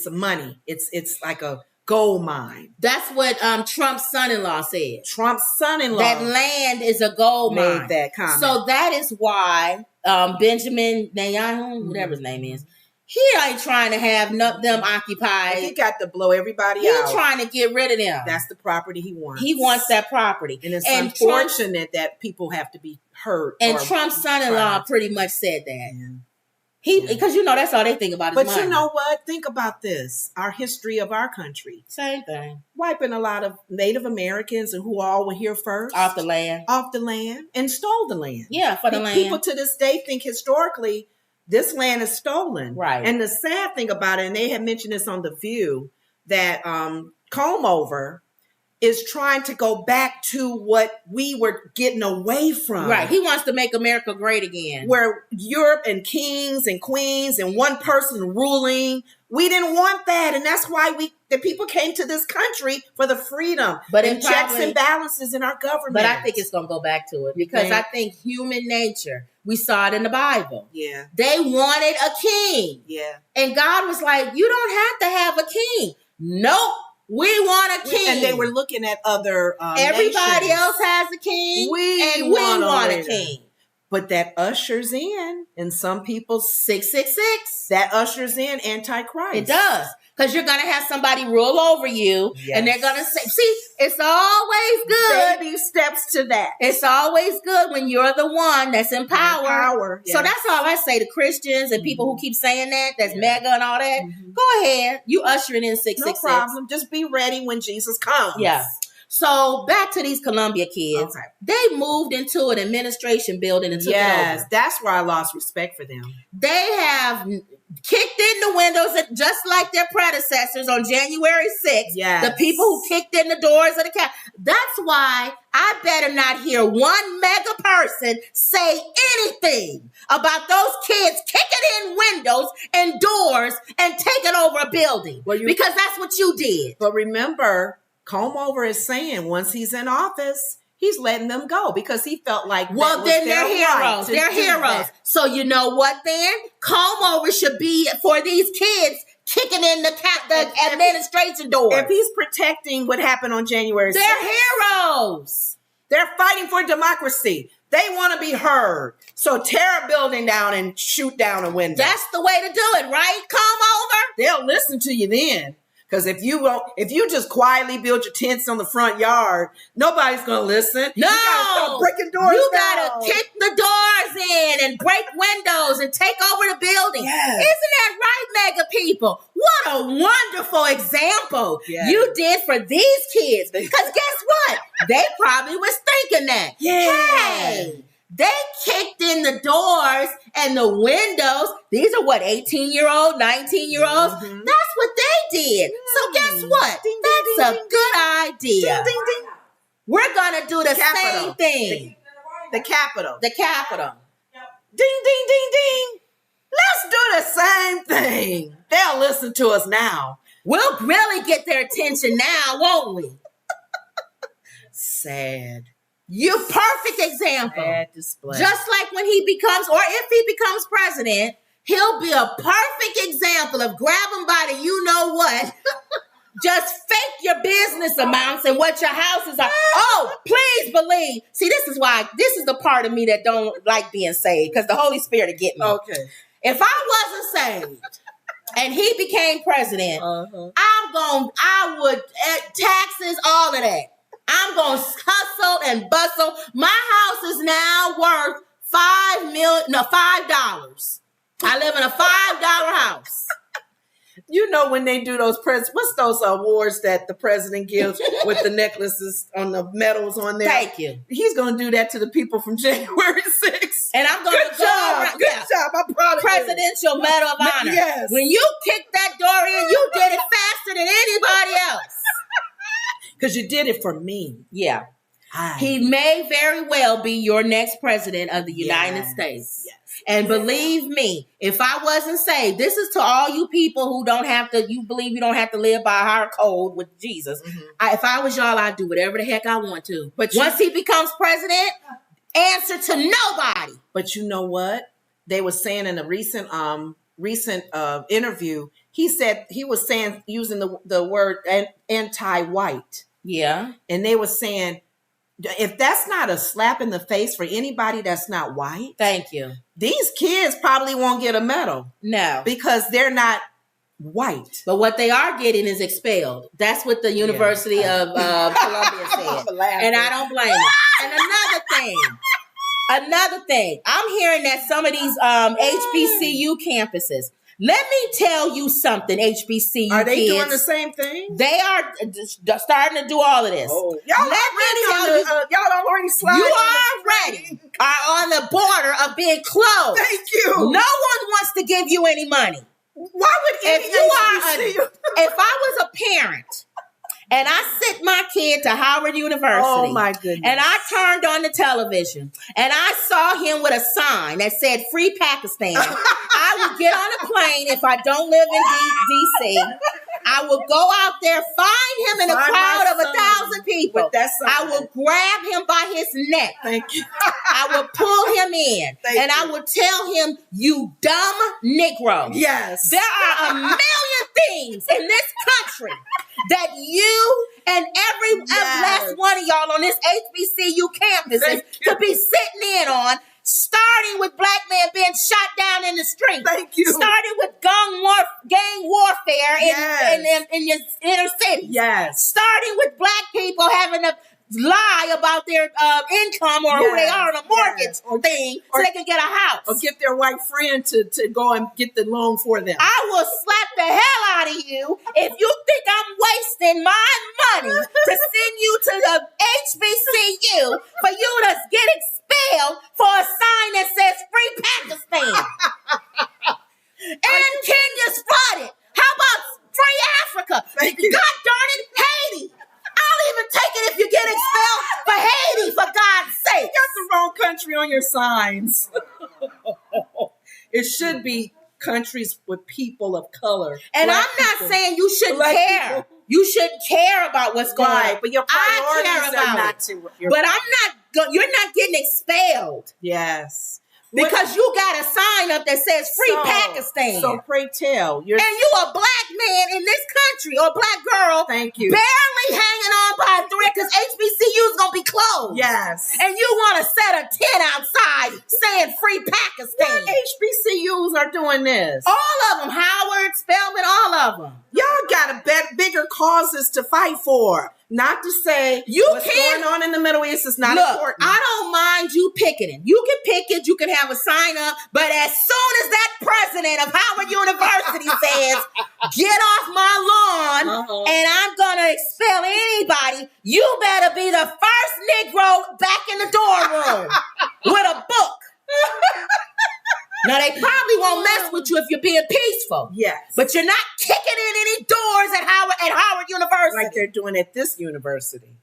some money. It's like a gold mine. That's what Trump's son-in-law said. Trump's son-in-law. That land is a gold mine. Made that comment. So that is why Benjamin Netanyahu, whatever his name is, he ain't trying to have them occupied. He got to blow everybody out. He's trying to get rid of them. That's the property he wants. He wants that property. And it's unfortunate that people have to be hurt. And Trump's son-in-law pretty much said that. Yeah. Because that's all they think about is money. But you know what? Think about this. Our history of our country. Same thing. Wiping a lot of Native Americans and who all were here first. Off the land. And stole the land. Yeah, for the land. People to this day think historically this land is stolen. Right. And the sad thing about it, and they had mentioned this on The View, that comb over is trying to go back to what we were getting away from. Right. He wants to make America great again. Where Europe and kings and queens and one person ruling. We didn't want that. And that's why the people came to this country for the freedom. But and checks and balances in our government. But I think it's going to go back to it. Because I think human nature, we saw it in the Bible. Yeah. They wanted a king. Yeah. And God was like, you don't have to have a king. Nope. We want a king. And they were looking at other Everybody nations. else has a king. We want a king. But that ushers in some people's 666. That ushers in Antichrist. It does. Because you're going to have somebody rule over you. Yes. And they're going to say, see, it's always good. Baby steps to that. It's always good when you're the one that's in power. Yes. So that's all I say to Christians and people who keep saying that's mega and all that. Go ahead. You ushering in 666. No problem. Just be ready when Jesus comes. Yeah. So back to these Columbia kids. Okay. They moved into an administration building and took it over. Yes, that's where I lost respect for them. They have kicked in the windows just like their predecessors on January 6th. Yes. The people who kicked in the doors of the cap. That's why I better not hear one mega person say anything about those kids kicking in windows and doors and taking over a building. Because that's what you did. But remember, Comb Over is saying once he's in office, he's letting them go because he felt like then they're heroes. They're heroes. That. So you know what then? Comb Over should be for these kids kicking in the administration door. If he's protecting what happened on January 6th. They're heroes. They're fighting for democracy. They want to be heard. So tear a building down and shoot down a window. That's the way to do it, right? Come over. They'll listen to you then. Because if you just quietly build your tents on the front yard, nobody's gonna listen. No, you gotta start breaking doors. You down. gotta kick the doors in and break windows and take over the building. Yes. Isn't that right, mega people? What a wonderful example you did for these kids. Because guess what? They probably was thinking that. Hey, they kicked in the doors and the windows. These are what, 18-year-old, 19-year-olds? Mm-hmm. That's what they did. So guess what? Ding, ding, That's ding, a good idea. Ding, ding, ding. We're going to do the Capitol. same thing. The Capitol. The Capitol. Ding, ding, ding, ding. Let's do the same thing. They'll listen to us now. We'll really get their attention now, won't we? Sad. You perfect example. Sad display. Just like when he becomes, or if he becomes president, he'll be a perfect example of grabbing by the you know what. Just fake your business amounts and what your houses are. Oh, please believe. See, this is the part of me that don't like being saved, because the Holy Spirit will get me. Okay. If I wasn't saved and he became president, I would, taxes, all of that. I'm going to hustle and bustle. My house is now worth $5. I live in a $5 house. You know when they do those what's those awards that the president gives with the necklaces on the medals on there? Thank you. He's going to do that to the people from January 6th. And I'm going to go around. Good job. I'm proud of you. Presidential Medal of Honor. Yes. When you kicked that door in, you did it faster than anybody else. Because you did it for me. Yeah. He may very well be your next president of the United States. Yes. And believe me, if I wasn't saved, this is to all you people who you believe you don't have to live by our code with Jesus. Mm-hmm. If I was y'all, I'd do whatever the heck I want to. But once he becomes president, answer to nobody. But you know what? They were saying in a recent interview, he said he was saying, using the word anti-white. Yeah. And they were saying, if that's not a slap in the face for anybody that's not white. Thank you. These kids probably won't get a medal. No. Because they're not white. But what they are getting is expelled. That's what the University of Columbia said. And I don't blame them. And another thing, I'm hearing that some of these HBCU campuses, let me tell you something, HBCU Are they kids, doing the same thing? They are starting to do all of this. Oh. Y'all already sliding. You already are on the border of being closed. Thank you. No one wants to give you any money. Why would if I was a parent and I sent my kid to Howard University, oh my goodness, and I turned on the television and I saw him with a sign that said "Free Pakistan," I would get on a plane if I don't live in D.C. I would go out there, find him in a crowd of 1,000 people. I would grab him by his neck. Thank you. I would pull him in, and I would tell him, "You dumb Negro." Yes. There are a million things in this country that you and every last one of y'all on this HBCU campus could be sitting in on. Starting with black men being shot down in the street. Thank you. Starting with gang warfare in your inner city. Yes. Starting with black people having to lie about their income or who they are on a mortgage thing so they can get a house. Or get their white friend to go and get the loan for them. I will slap the hell out of you if you think I'm wasting my money to send you to the HBCU for you to get expelled for a sign that says "Free Pakistan." And Kenya's flooded. How about Free Africa? Thank you. God darn it, Haiti. I'll even take it if you get expelled for Haiti, for God's sake. You got the wrong country on your signs. It should be countries with people of color. And I'm not saying you shouldn't care. You shouldn't care about what's going on. But your priorities I care about are not it. to. But you're not getting expelled. Yes. Because you got a sign up that says "Free Pakistan." So pray tell. And you a black man in this country or black girl. Thank you. Barely hanging on by a thread because HBCU is going to be closed. Yes. And you want to set a tent outside saying free Pakistan. HBCUs are doing this. All of them. Howard, Spelman, all of them. Y'all got bigger causes to fight for. Not to say what's going on in the Middle East is not important. I don't mind you picketing. You can picket, you can have a sign up, but as soon as that president of Howard University says, get off my lawn and I'm going to expel anybody, you better be the first Negro back in the dorm room with a book. Now, they probably won't mess with you if you're being peaceful. Yes. But you're not kicking in any doors at Howard University. Like they're doing at this university.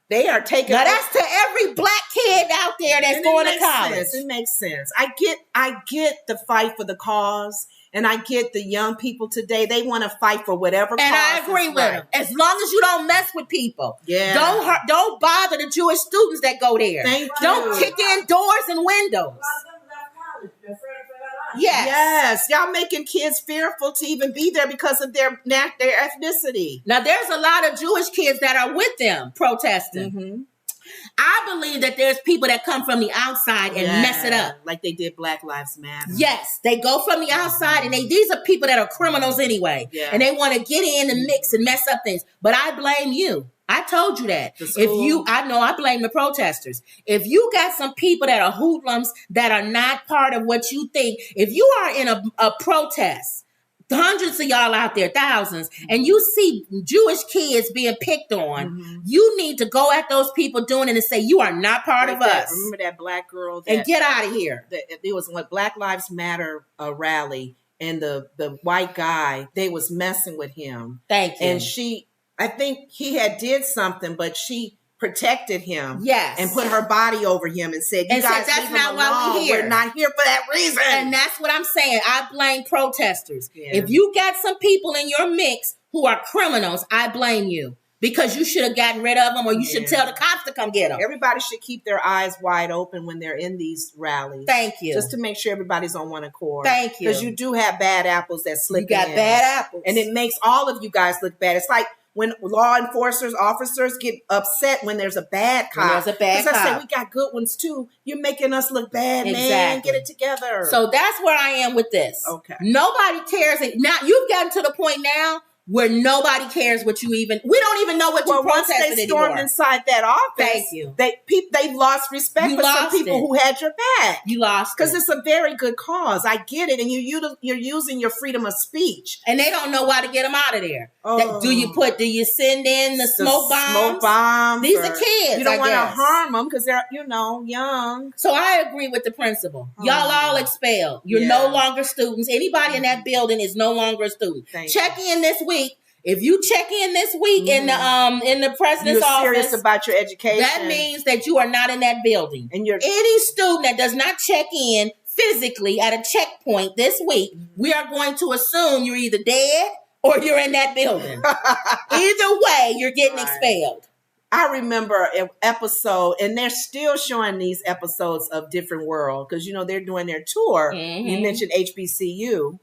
They are taking... Now, that's to every black kid out there that's going to college. It makes sense. I get the fight for the cause, and I get the young people today. They want to fight for whatever cause. And I agree with them. As long as you don't mess with people. Yeah. Don't bother the Jewish students that go there. Don't kick in doors and windows. Yes, y'all making kids fearful to even be there because of their ethnicity. Now, there's a lot of Jewish kids that are with them protesting. Mm-hmm. I believe that there's people that come from the outside and mess it up. Like they did Black Lives Matter. Yes, they go from the outside and these are people that are criminals anyway. Yeah. And they want to get in the mix and mess up things. But I blame you. I told you that. I blame the protesters. If you got some people that are hoodlums that are not part of what you think, if you are in a protest, hundreds of y'all out there, thousands, and you see Jewish kids being picked on, you need to go at those people doing it and say, you are not part of us. Remember that black girl? And get out of here. It was a Black Lives Matter rally, and the white guy, they was messing with him. Thank you. And I think he did something, but she protected him. Yes. And put her body over him and said, you guys, that's not why we're here. We're not here for that reason. And that's what I'm saying. I blame protesters. Yeah. If you got some people in your mix who are criminals, I blame you. Because you should have gotten rid of them, or you should tell the cops to come get them. Everybody should keep their eyes wide open when they're in these rallies. Thank you. Just to make sure everybody's on one accord. Thank you. Because you do have bad apples that slip in. You got bad apples. And it makes all of you guys look bad. It's like when law enforcers, officers get upset when there's a bad cop. Because I say, we got good ones too. You're making us look bad, man. Get it together. So that's where I am with this. Okay. Nobody cares. Now, you've gotten to the point now where nobody cares what we don't even know what you protested anymore. Once they stormed inside that office, thank you. They've lost respect for some people who had your back. You lost because it's a very good cause. I get it, and you're using your freedom of speech, and they don't know why to get them out of there. Do you send in the smoke bombs? Smoke bombs. These are kids. You don't want to harm them because they're young. So I agree with the principal. Y'all all expelled. You're no longer students. Anybody in that building is no longer a student. Check in this week. If you check in this week in the president's office, you're serious about your education. That means that you are not in that building. And any student that does not check in physically at a checkpoint this week, we are going to assume you're either dead or you're in that building. Either way, you're getting expelled. I remember an episode, and they're still showing these episodes of Different World because they're doing their tour. You mentioned HBCU.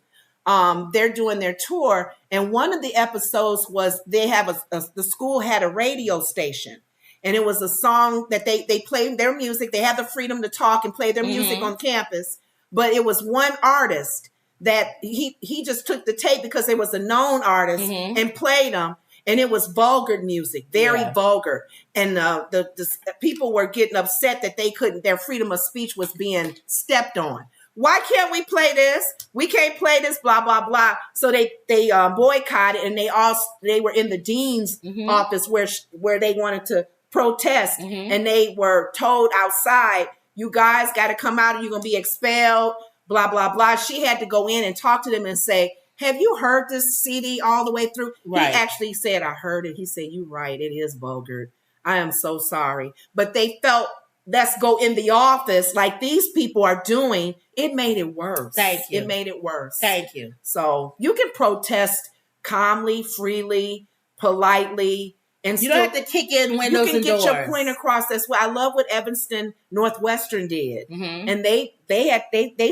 They're doing their tour, and one of the episodes was they have the school had a radio station, and it was a song that they played their music. They have the freedom to talk and play their music on campus, but it was one artist that he just took the tape because it was a known artist and played them, and it was vulgar music, very vulgar, and the people were getting upset that their freedom of speech was being stepped on. Why can't we play this? We can't play this, blah, blah, blah. So they boycotted, and they were in the dean's office where they wanted to protest. And they were told outside, you guys got to come out or you're going to be expelled, blah, blah, blah. She had to go in and talk to them and say, have you heard this CD all the way through? Right. He actually said, I heard it. He said, you're right. It is vulgar. I am so sorry. But they felt, let's go in the office like these people are doing. It made it worse. Thank you. It made it worse. Thank you. So you can protest calmly, freely, politely, and you don't have to kick in windows and doors. You can get your point across. That's what I love what Evanston Northwestern did, and they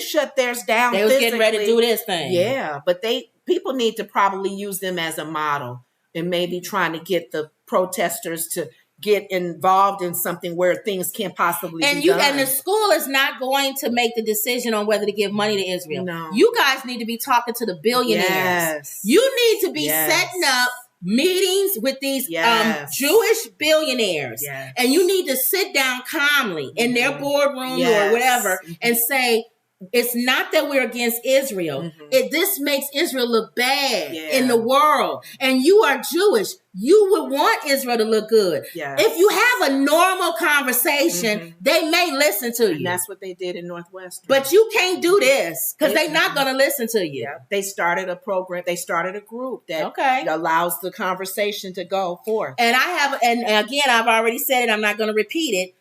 shut theirs down. They was getting ready to do this thing. Yeah, but people need to probably use them as a model, and maybe trying to get the protesters to get involved in something where things can't possibly be done. And the school is not going to make the decision on whether to give money to Israel. No. You guys need to be talking to the billionaires. Yes. You need to be setting up meetings with these Jewish billionaires. Yes. And you need to sit down calmly in their boardroom or whatever and say, it's not that we're against Israel. This makes Israel look bad in the world. And you are Jewish. You would want Israel to look good. If you have a normal conversation, they may listen to you. And that's what they did in Northwestern. But you can't do this because they're not going to listen to you. They started a program. They started a group that allows the conversation to go forth. And again, I've already said it. I'm not going to repeat it.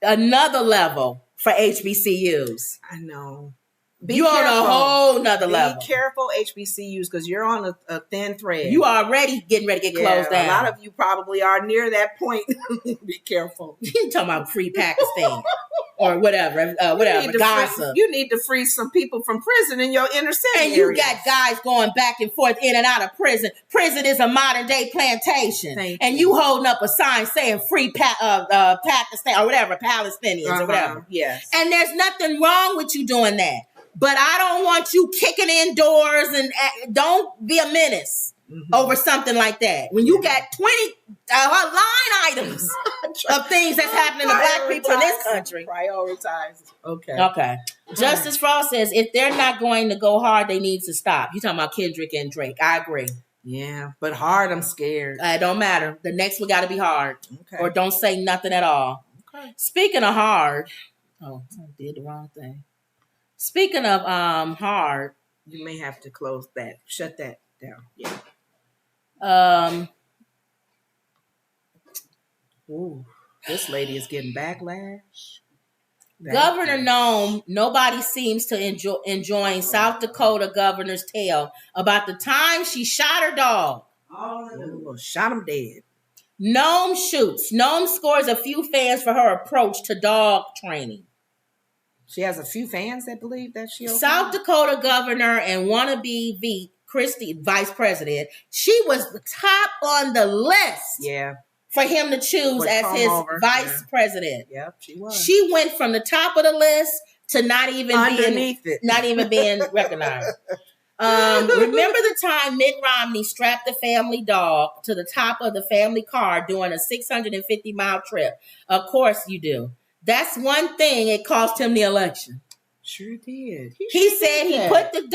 Another level for HBCUs. I know. You're on a whole nother level. Be careful, HBCUs, because you're on a thin thread. You already getting ready to get closed down. A lot of you probably are near that point. Be careful. You're talking about free Pakistan or whatever, Gaza. You need to free some people from prison in your inner city. And you got guys going back and forth in and out of prison. Prison is a modern day plantation. And you holding up a sign saying free Pakistan or whatever, Palestinians or whatever. Yes. And there's nothing wrong with you doing that. But I don't want you kicking in doors and don't be a menace over something like that. When you got 20 line items of things that's happening to black people in this country. Prioritize. Okay. Justice Frost says if they're not going to go hard, they need to stop. You talking about Kendrick and Drake. I agree. Yeah, but hard, I'm scared. It don't matter. The next one got to be hard. Or don't say nothing at all. Speaking of hard. Oh, I did the wrong thing. Speaking of hard, you may have to close that. Shut that down. Ooh, this lady is getting backlash. Governor Nome, nobody seems to enjoying South Dakota governor's tale about the time she shot her dog. Oh, shot him dead. Nome shoots. Nome scores a few fans for her approach to dog training. She has a few fans that believe that she South Dakota governor and wannabe Christie vice president. She was the top on the list. For him to choose as his vice president. Yep, she was. She went from the top of the list to not even being recognized. Remember the time Mitt Romney strapped the family dog to the top of the family car during a 650-mile trip? Of course you do. That's one thing it cost him the election. Sure did. He said he put the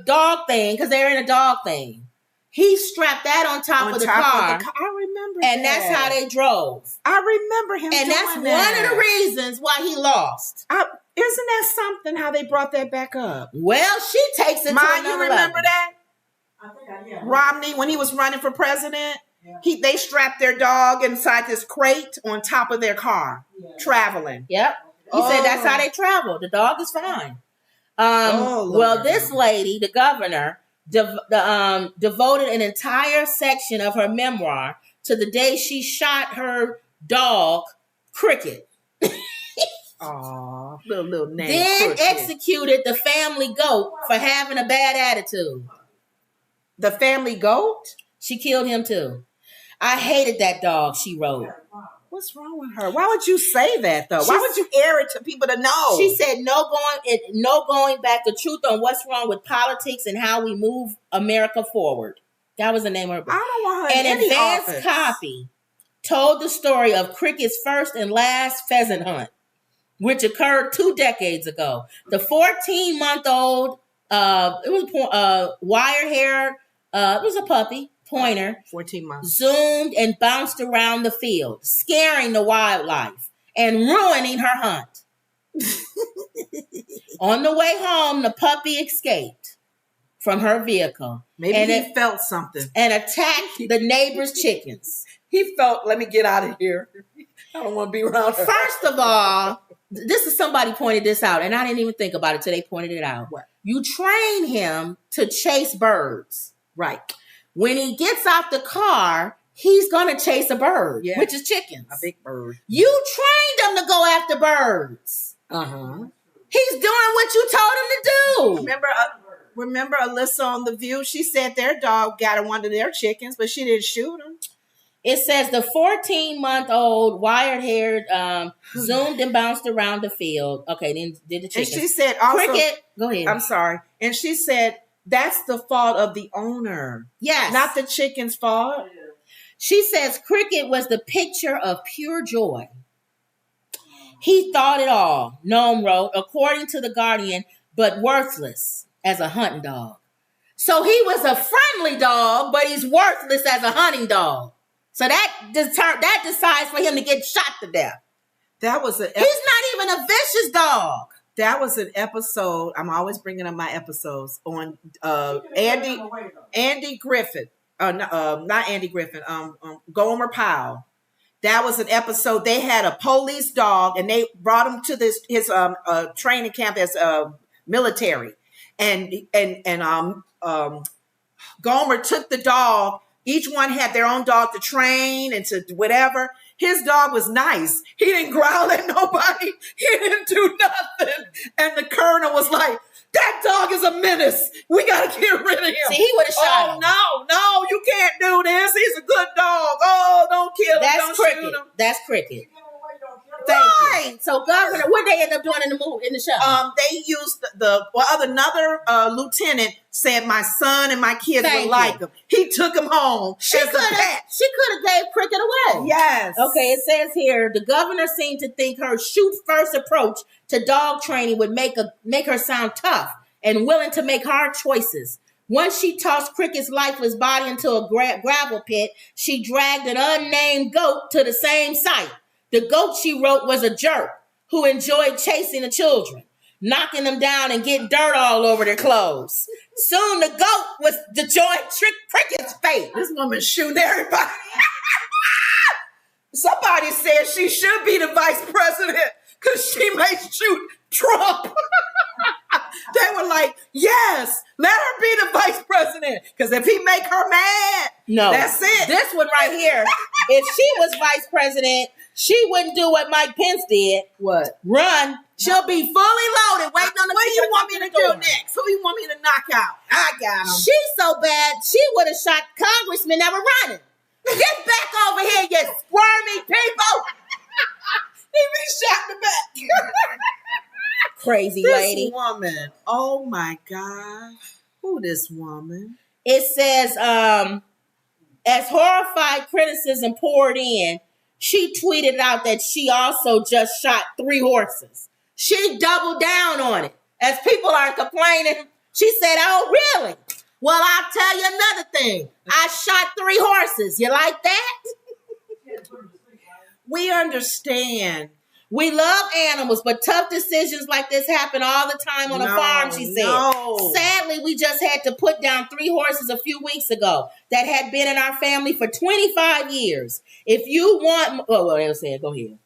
dog thing, because they're in a dog thing. He strapped that on top of the car. I remember and that's how they drove. I remember him and that's one of the reasons why he lost. Isn't that something how they brought that back up? Well, she takes it to another you remember level. that? I think Romney, when he was running for president, they strapped their dog inside this crate on top of their car, traveling. Yep. He said that's how they travel. The dog is fine. Well, this lady, the governor, devoted an entire section of her memoir to the day she shot her dog, Cricket. Aww, little name. Then Cricket. executed the family goat for having a bad attitude. The family goat? She killed him too. I hated that dog, she wrote. What's wrong with her? Why would you say that though? Why would you air it to people to know? She said no going back, the truth on what's wrong with politics and how we move America forward. That was the name of her book. I don't want her in An advanced copy told the story of Cricket's first and last pheasant hunt, which occurred 2 decades ago. The 14-month-old, it was wire-haired, it was a puppy, pointer, 14 months, zoomed and bounced around the field, scaring the wildlife and ruining her hunt. On the way home, the puppy escaped from her vehicle. Maybe he felt something. And attacked the neighbor's chickens. He felt, let me get out of here. I don't want to be around her. First of all, this is somebody pointed this out, and I didn't even think about it till they pointed it out. What? You train him to chase birds. Right. When he gets out the car, he's going to chase a bird, which is chickens. A big bird. You trained him to go after birds. Uh-huh. He's doing what you told him to do. Remember Alyssa on The View? She said their dog got one of their chickens, but she didn't shoot him. It says the 14-month-old wired-haired zoomed and bounced around the field. Okay, then did the chicken. And she said also, Cricket. Go ahead. I'm sorry. And she said that's the fault of the owner. Yes. Not the chicken's fault. She says Cricket was the picture of pure joy. He thought it all, Noam wrote, according to The Guardian, but worthless as a hunting dog. So he was a friendly dog, but he's worthless as a hunting dog. So that decides for him to get shot to death. He's not even a vicious dog. That was an episode. I'm always bringing up my episodes on Andy Griffith. Not Andy Griffin. Gomer Pyle. That was an episode. They had a police dog, and they brought him to his training camp as military, and Gomer took the dog. Each one had their own dog to train and to whatever. His dog was nice. He didn't growl at nobody. He didn't do nothing. And the colonel was like, that dog is a menace. We got to get rid of him. See, he would have shot him. No, you can't do this. He's a good dog. Oh, don't kill him. Don't Cricket. shoot him. That's Cricket. Thank you. So Governor, what they end up doing in the show? They used another lieutenant said my son and my kids would like him. He took him home. She could have gave Cricket away. Yes. Okay, it says here the governor seemed to think her shoot first approach to dog training would make her sound tough and willing to make hard choices. Once she tossed Cricket's lifeless body into a gravel pit, she dragged an unnamed goat to the same site. The goat, she wrote, was a jerk who enjoyed chasing the children, knocking them down and getting dirt all over their clothes. Soon the goat was the joy trick Cricket's fate. This woman shooting everybody. Somebody said she should be the vice president because she may shoot Trump. They were like, yes, let her be the vice president. Because if he make her mad, that's it. This one right here, if she was vice president, she wouldn't do what Mike Pence did. What? Run. She'll be fully loaded, waiting on the What do you want me to do next? Who do you want me to knock out? I got him. She's so bad, she would have shot congressmen that were running. Get back over here, you squirmy people. He be shot in the back. Crazy lady. This woman. Oh my God. Who this woman? It says, as horrified criticism poured in, she tweeted out that she also just shot 3 horses. She doubled down on it. As people are complaining, she said, oh, really? Well, I'll tell you another thing. I shot 3 horses. You like that? We understand. We love animals, but tough decisions like this happen all the time on a farm, she said. No. Sadly, we just had to put down 3 horses a few weeks ago that had been in our family for 25 years. If you want... Oh, well, they'll say it. Go ahead.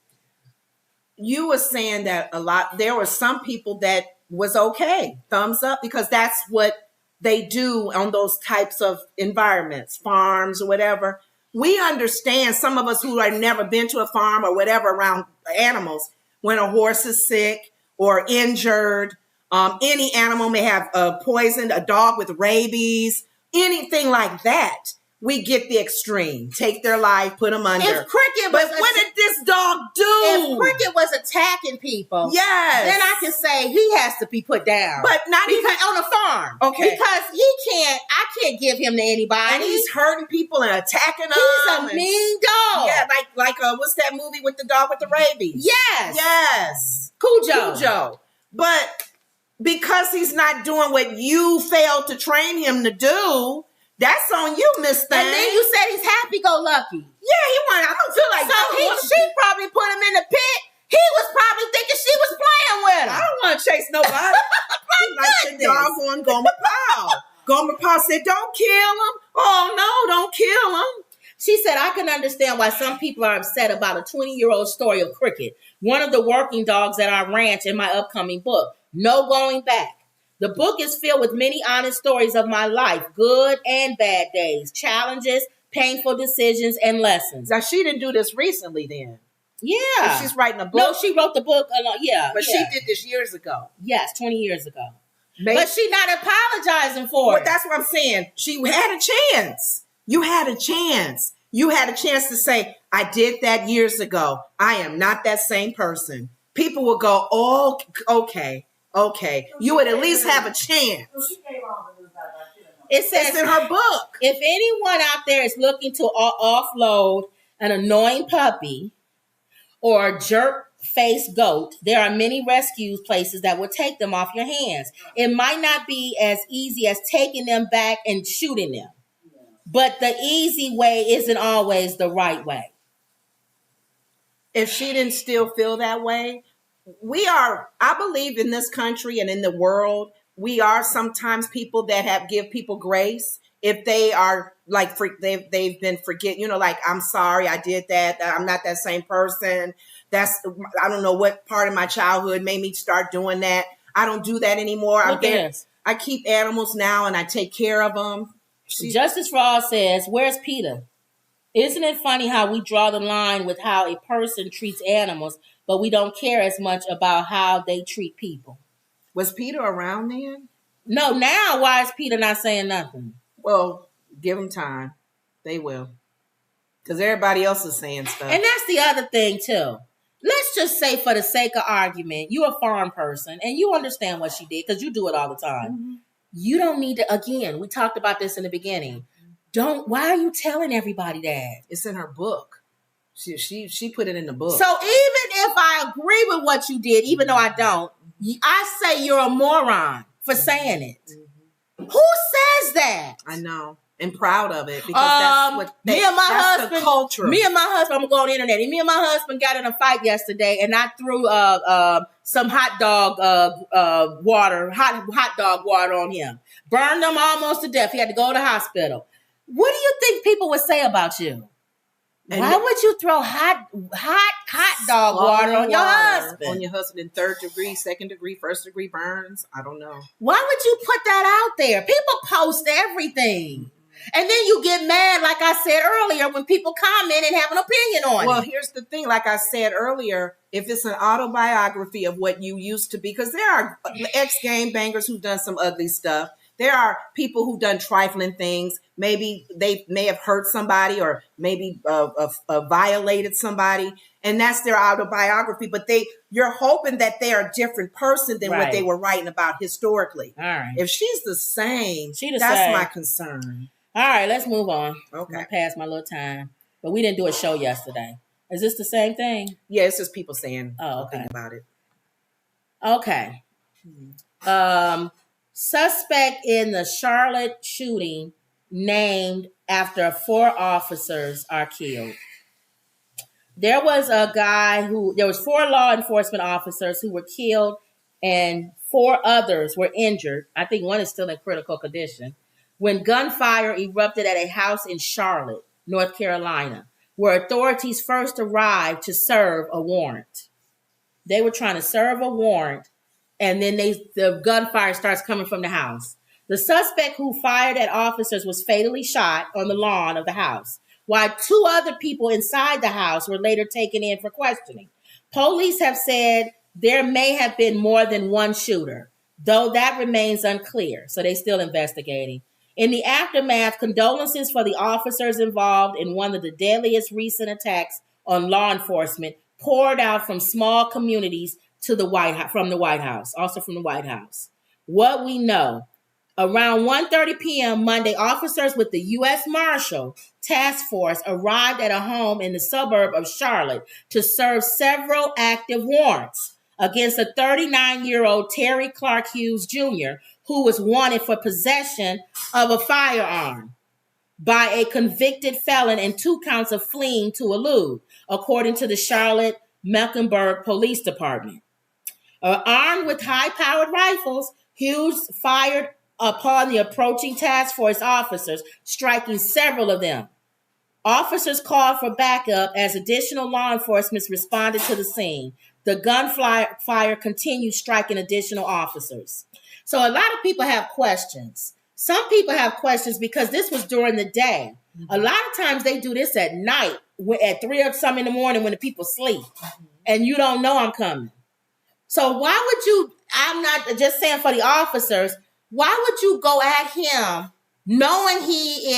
You were saying that there were some people that was okay. Thumbs up, because that's what they do on those types of environments, farms or whatever. We understand, some of us who have never been to a farm or whatever around animals, when a horse is sick or injured, any animal may have poisoned, a dog with rabies, anything like that. We get the extreme. Take their life, put them under. If Cricket but what did this dog do? If Cricket was attacking people, yes, then I can say he has to be put down. But not even on a farm. Okay. Because I can't give him to anybody. And he's hurting people and attacking them. He's a mean dog. Yeah, like what's that movie with the dog with the rabies? Yes. Yes. Cujo. But because he's not doing what you failed to train him to do, that's on you, Miss Thing. And then you said he's happy-go-lucky. Yeah, I don't feel like she probably put him in the pit. He was probably thinking she was playing with him. I don't want to chase nobody. Like the dog on Gomer Pyle. Gomer Pyle said, don't kill him. Oh, no, don't kill him. She said, I can understand why some people are upset about a 20-year-old story of Cricket, one of the working dogs at our ranch in my upcoming book, No Going Back. The book is filled with many honest stories of my life, good and bad days, challenges, painful decisions, and lessons. Now, she didn't do this recently then. Yeah. She's writing a book. No, she wrote the book. But she did this years ago. Yes, 20 years ago. Maybe. But she's not apologizing for it. That's what I'm saying. She had a chance. You had a chance. you had a chance to say, I did that years ago. I am not that same person. People will go, oh, okay. You would at least have a chance. It says It's in her book. If anyone out there is looking to offload an annoying puppy or a jerk-faced goat, there are many rescue places that will take them off your hands. It might not be as easy as taking them back and shooting them, but the easy way isn't always the right way. If she didn't still feel that way, I believe in this country and in the world, we are sometimes people that give people grace if they are like they've been like, I'm sorry, I did that. I'm not that same person. I don't know what part of my childhood made me start doing that. I don't do that anymore. I keep animals now and I take care of them. Justice for All says, where's PETA? Isn't it funny how we draw the line with how a person treats animals, but we don't care as much about how they treat people? Was PETA around then? No, now why is PETA not saying nothing? Well, give them time. They will. Because everybody else is saying stuff. And that's the other thing, too. Let's just say, for the sake of argument, you're a farm person and you understand what she did because you do it all the time. Mm-hmm. You don't need to, again, we talked about this in the beginning. Why are you telling everybody that? It's in her book. She put it in the book. So even if I agree with what you did, even though I don't, I say you're a moron for saying it. Mm-hmm. Who says that? I know. And proud of it because that's what that's the culture. Me and my husband, I'm gonna go on the internet. And me and my husband got in a fight yesterday, and I threw some hot dog water on him. Burned him almost to death. He had to go to the hospital. What do you think people would say about you? And why would you throw hot dog water on your husband? On your husband in 3rd degree, 2nd degree, 1st degree burns? I don't know. Why would you put that out there? People post everything. And then you get mad, like I said earlier, when people comment and have an opinion on it. Well, here's the thing. Like I said earlier, if it's an autobiography of what you used to be, because there are ex-game bangers who've done some ugly stuff. There are people who've done trifling things. Maybe they may have hurt somebody or maybe violated somebody. And that's their autobiography. But you're hoping that they're a different person than what they were writing about historically. All right. If she's the same, that's my concern. All right, let's move on. Okay. I passed my little time. But we didn't do a show yesterday. Is this the same thing? Yeah, it's just people saying okay. About it. Okay. Suspect in the Charlotte shooting named after 4 officers are killed. There was 4 law enforcement officers who were killed and 4 others were injured. I think one is still in critical condition when gunfire erupted at a house in Charlotte, North Carolina, where authorities first arrived to serve a warrant. They were trying to serve a warrant, and then the gunfire starts coming from the house. The suspect who fired at officers was fatally shot on the lawn of the house, while 2 other people inside the house were later taken in for questioning. Police have said there may have been more than one shooter, though that remains unclear, so they're still investigating. In the aftermath, condolences for the officers involved in one of the deadliest recent attacks on law enforcement poured out from small communities to the White House, from the White House. What we know, around 1:30 p.m. Monday, officers with the U.S. Marshal Task Force arrived at a home in the suburb of Charlotte to serve several active warrants against a 39-year-old Terry Clark Hughes Jr., who was wanted for possession of a firearm by a convicted felon and 2 counts of fleeing to elude, according to the Charlotte Mecklenburg Police Department. Armed with high-powered rifles, Hughes fired upon the approaching task force officers, striking several of them. Officers called for backup as additional law enforcement responded to the scene. The gunfire continued, striking additional officers. So a lot of people have questions. Some people have questions because this was during the day. Mm-hmm. A lot of times they do this at night, at 3 or something in the morning when the people sleep, and you don't know I'm coming. So why would you, I'm not just saying for the officers, why would you go at him knowing he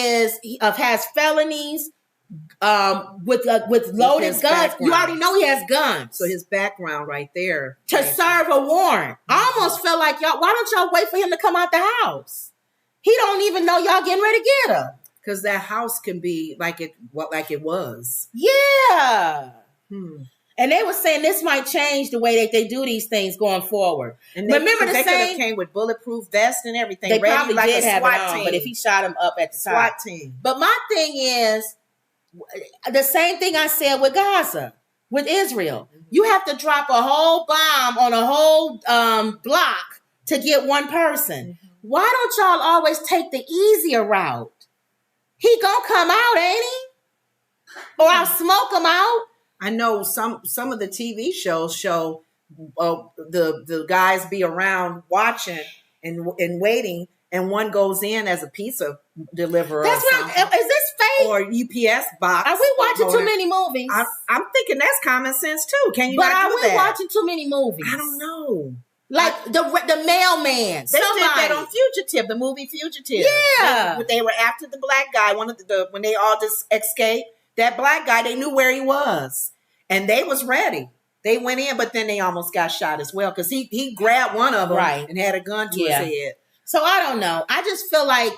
has felonies, with loaded his guns. background. You already know he has guns. So his background right there. To serve a warrant. I almost felt like y'all, why don't y'all wait for him to come out the house? He don't even know y'all getting ready to get him. Because that house can be like it was. Yeah. And they were saying this might change the way that they do these things going forward. And remember they the could have same came with bulletproof vests and everything. They ready probably like did a have it SWAT on, team. but if he shot him up at the SWAT top. team. But my thing is the same thing I said with Gaza, with Israel. You have to drop a whole bomb on a whole block to get one person. Why don't y'all always take the easier route? He gonna come out, ain't he? Or I'll smoke him out. I know some of the TV shows show the guys be around watching and waiting, and one goes in as a pizza deliverer. That's right. Is this fake? Or UPS box. Are we watching too many movies? I'm thinking that's common sense too. Can you but not are do we that? watching too many movies? I don't know. Like the mailman. They did that on Fugitive, the movie Fugitive. Yeah. They were after the black guy, one of when they all just escaped. That black guy, they knew where he was. And they was ready. They went in, but then they almost got shot as well. Because he grabbed one of them and had a gun to his head. So I don't know. I just feel like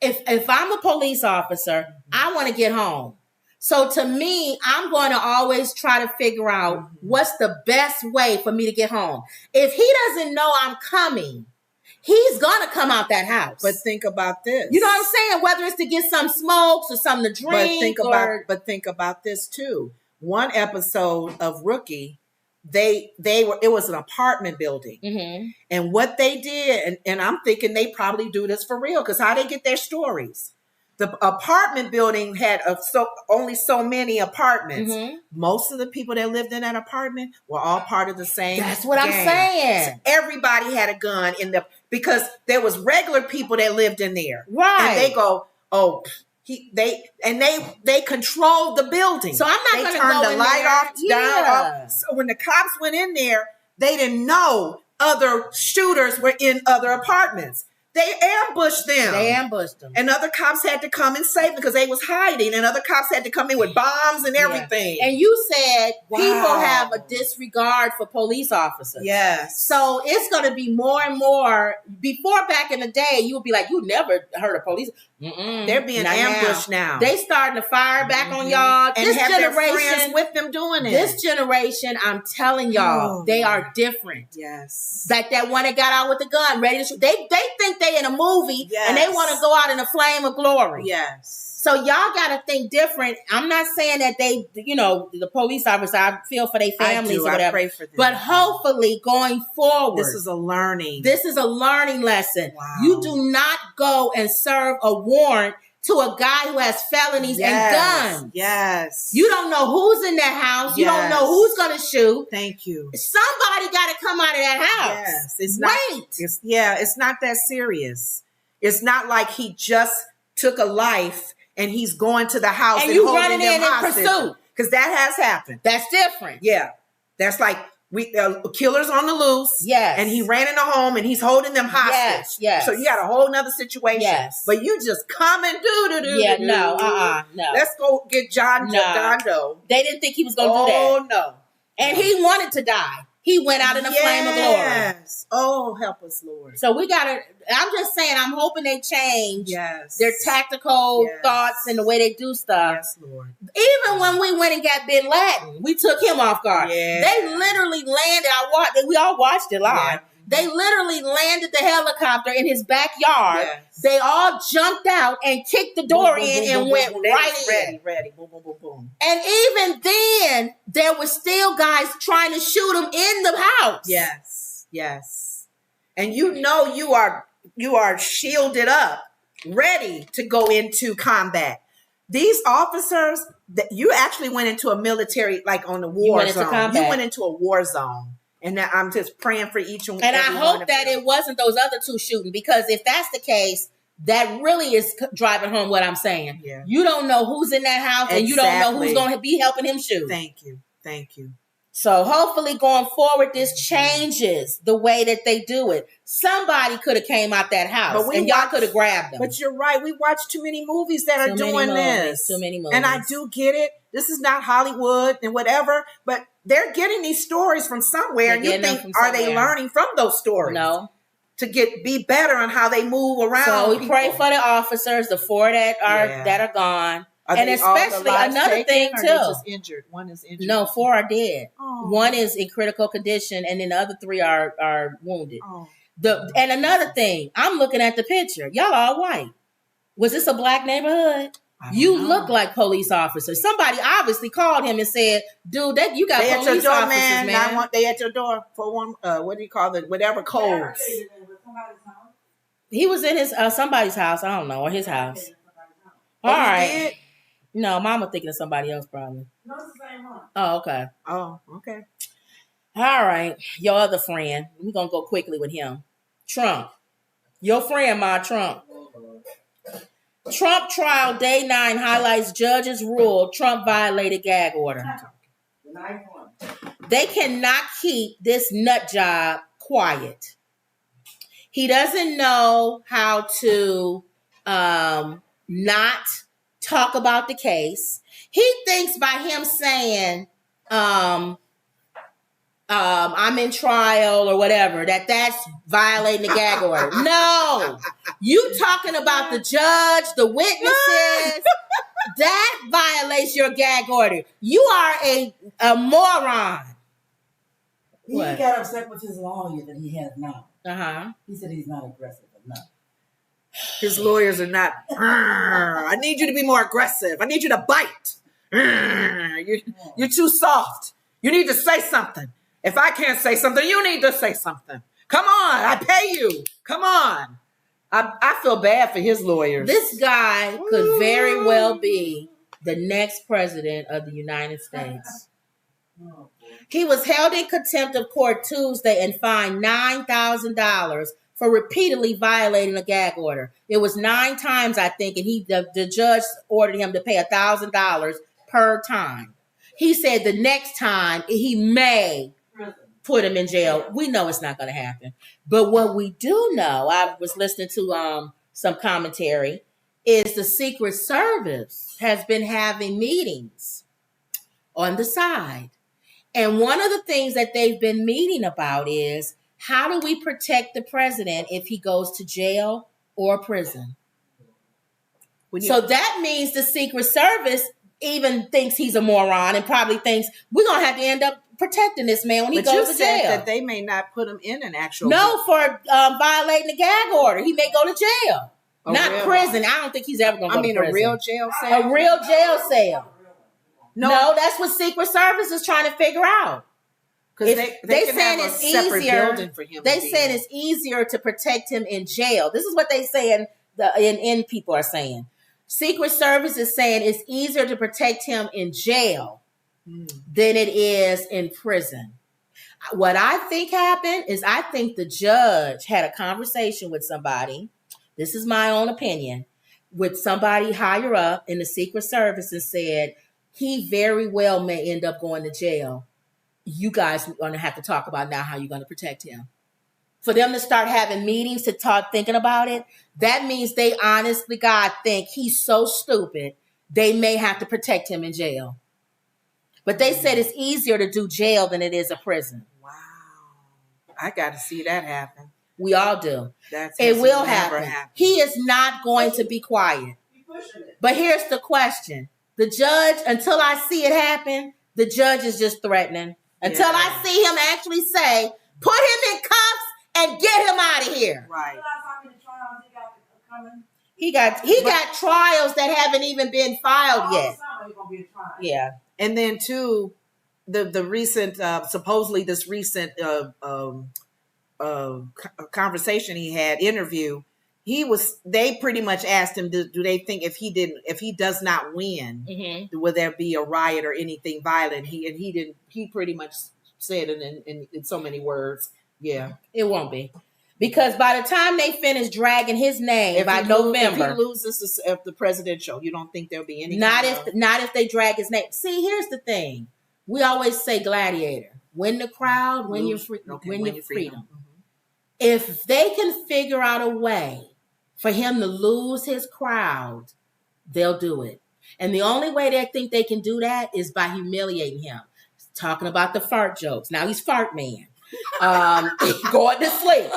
if I'm a police officer, I want to get home. So to me, I'm going to always try to figure out what's the best way for me to get home. If he doesn't know I'm coming, he's going to come out that house. But think about this. You know what I'm saying? Whether it's to get some smokes or something to drink. But think about this too. One episode of Rookie, it was an apartment building. And what they did, and I'm thinking they probably do this for real, because how they get their stories. The apartment building had only so many apartments. Most of the people that lived in that apartment were all part of the same. That's what gang. I'm saying. So everybody had a gun because there was regular people that lived in there. Right. And they go, they controlled the building. So I'm not going to turn go the in light there. off, down off. So when the cops went in there, they didn't know other shooters were in other apartments. They ambushed them. And other cops had to come and save them because they was hiding. And other cops had to come in with bombs and everything. And you said people have a disregard for police officers. Yes. So it's going to be more and more. Before, back in the day, you would be like, you never heard of police. They're being ambushed now. They starting to fire back on y'all. And this have generation, their friends with them doing it. This generation, I'm telling y'all, they are different. Yes. Like that one that got out with the gun, ready to shoot. They think they in a movie and they want to go out in a flame of glory. Yes. So y'all got to think different. I'm not saying that they, the police officer, I feel for their families or whatever. I pray for them. But hopefully going forward. This is a learning lesson. Wow. You do not go and serve a warrant to a guy who has felonies and guns. Yes. You don't know who's in that house. You don't know who's going to shoot. Thank you. Somebody got to come out of that house. Yes. It's not that serious. It's not like he just took a life and he's going to the house and you holding running them in hostage. pursuit. Because that has happened. That's different. Yeah. That's like killers on the loose. Yes. And he ran in the home and he's holding them hostage. Yes. So you got a whole nother situation. Yes. But you just come and do. Yeah, no. Let's go get John Doe. They didn't think he was going to do that. Oh, no. And he wanted to die. He went out in a flame of glory. Yes. Oh, help us, Lord. So we got to, I'm just saying, I'm hoping they change their Yes. tactical thoughts and the way they do stuff. Yes, Lord. Even when we went and got Bin Laden, we took him off guard. Yeah. They literally landed, we all watched it live. Yeah. They literally landed the helicopter in his backyard. Yes. They all jumped out and kicked the door in and went right in. Ready. Boom, boom, boom, boom. And even then, there were still guys trying to shoot him in the house. Yes. And you are shielded up, ready to go into combat. These officers, you actually went into a military, like on the war zone. You went into a war zone. And now I'm just praying for each one. And I hope that it wasn't those other two shooting, because if that's the case, that really is driving home what I'm saying. Yeah. You don't know who's in that house and you don't know who's going to be helping him shoot. Thank you. So hopefully going forward, this changes the way that they do it. Somebody could have came out that house and y'all could have grabbed them. But you're right. We watch too many movies that are doing this. Too many movies. And I do get it. This is not Hollywood and whatever, but they're getting these stories from somewhere. And you think, are they learning from those stories? No. To be better on how they move around. So we pray for the officers, the 4 that are gone. And especially another thing too. Just injured. One is injured. No, 4 are dead. Oh. 1 is in critical condition, and then the other 3 are wounded. Oh. And another thing, I'm looking at the picture. Y'all are white. Was this a black neighborhood? You look like police officers. Somebody obviously called him and said, "Dude, you got police officers, man. They at your door for one. What do you call it? Whatever codes." He was in his somebody's house. I don't know, or his house. All right. No, Mama thinking of somebody else probably. No, it's the same one. Oh, okay. Oh, okay. All right. Your other friend. We're going to go quickly with him. Trump. Your friend, Trump. Trump trial day 9 highlights judge's rule Trump violated gag order. They cannot keep this nut job quiet. He doesn't know how to not talk about the case. He thinks by him saying, I'm in trial or whatever, that's violating the gag order. No, you talking about the judge, the witnesses, that violates your gag order. You are a moron. He got upset with his lawyer that he has now. Uh-huh. He said he's not aggressive enough. His lawyers are not. I need you to be more aggressive. I need you to bite. You're too soft. You need to say something. If I can't say something, you need to say something. Come on, I pay you. Come on. I feel bad for his lawyers. This guy could very well be the next president of the United States. He was held in contempt of court Tuesday and fined $9,000 for repeatedly violating a gag order. It was 9 times, I think, and the judge ordered him to pay $1,000 per time. He said the next time he may put him in jail. We know it's not going to happen. But what we do know, I was listening to some commentary, is the Secret Service has been having meetings on the side. And one of the things that they've been meeting about is, how do we protect the president if he goes to jail or prison? So that means the Secret Service even thinks he's a moron and probably thinks we're going to have to end up protecting this man when he goes to jail. That they may not put him in an actual... No, for violating the gag order. He may go to jail. Not prison. I don't think he's ever going to go to prison. A real jail cell? A real jail cell. No, that's what Secret Service is trying to figure out. Because they saying it's easier. They saying it's easier to protect him in jail. This is what they saying. The people are saying. Secret Service is saying it's easier to protect him in jail than it is in prison. What I think happened is I think the judge had a conversation with somebody. This is my own opinion. With somebody higher up in the Secret Service and said, he very well may end up going to jail. You guys are going to have to talk about now how you're going to protect him. For them to start having meetings to talk, thinking about it, that means they honestly, God, think he's so stupid, they may have to protect him in jail. But they said it's easier to do jail than it is a prison. Wow. I got to see that happen. We all do. It will happen. He is not going to be quiet. But here's the question. The judge, until I see it happen, the judge is just threatening. Until I see him actually say, put him in cuffs and get him out of here. Right. He got trials that haven't even been filed yet. Yeah. And then too, the recent supposedly this recent conversation he had, interview, they pretty much asked him, do they think if he does not win, will there be a riot or anything violent? He pretty much said it in so many words. Yeah. It won't be. Because by the time they finish dragging his name by November. If he loses the presidential, you don't think there'll be any? Not if they drag his name. See, here's the thing. we always say gladiator. Win the crowd, win your freedom. Mm-hmm. If they can figure out a way for him to lose his crowd, they'll do it. And the only way they think they can do that is by humiliating him. Talking about the fart jokes. Now he's fart man. Going to sleep.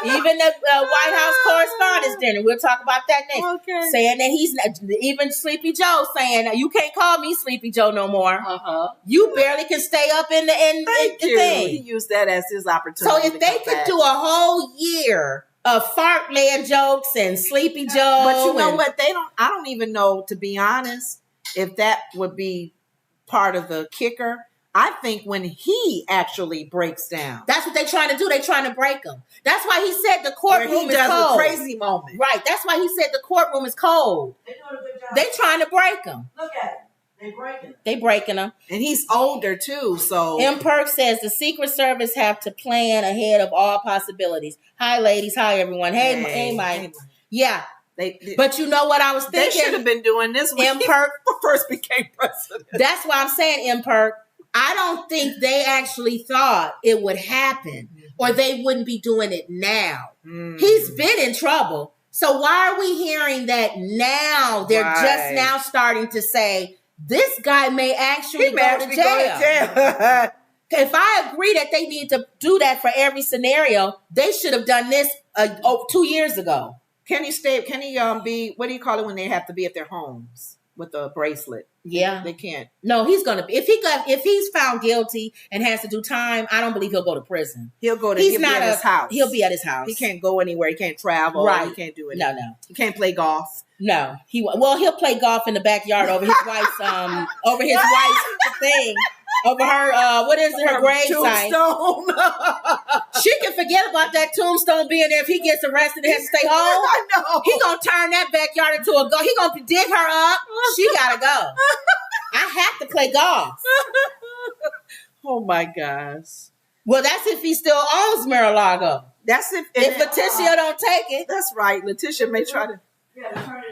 Even the White House Correspondents' Dinner, we'll talk about that next. Okay. Saying that he's not, even Sleepy Joe saying, you can't call me Sleepy Joe no more. You barely can stay up in the thing. He used that as his opportunity. So if they could do a whole year of fart man jokes and Sleepy Joe, but you know what? I don't even know, to be honest, if that would be part of the kicker. I think when he actually breaks down. That's what they're trying to do. They're trying to break him. That's why he said the courtroom is cold. A crazy moment. Right. That's why he said the courtroom is cold. They're doing a good job. They're trying to break him. Look at it. They breaking him. And he's older too, so. M. Perk says the Secret Service have to plan ahead of all possibilities. Hi, ladies. Hi, everyone. Hey, Mike. Yeah. But you know what I was thinking? They should have been doing this when M. Perk first became president. That's why I'm saying, M. Perk. I don't think they actually thought it would happen or they wouldn't be doing it now. He's been in trouble. So why are we hearing that now? They're just now starting to say, this guy may actually go to jail. If I agree that they need to do that for every scenario, they should have done this 2 years ago. Can he be, what do you call it when they have to be at their homes? With a bracelet. Yeah. They can't. No, he's going to be. If he's found guilty and has to do time, I don't believe he'll go to prison. He'll be at his house. He'll be at his house. He can't go anywhere. He can't travel. Right. He can't do it. No. He can't play golf. No. He'll play golf in the backyard over his wife's thing. Over her, what is it, her grave site. Tombstone. She can forget about that tombstone being there if he gets arrested and has to stay home. I know. He gonna turn that backyard into a go. He gonna dig her up. She gotta go. I have to play golf. Oh my gosh. Well, that's if he still owns Mar-a-Lago. That's if Letitia don't take it. That's right. Letitia may try to. Yeah,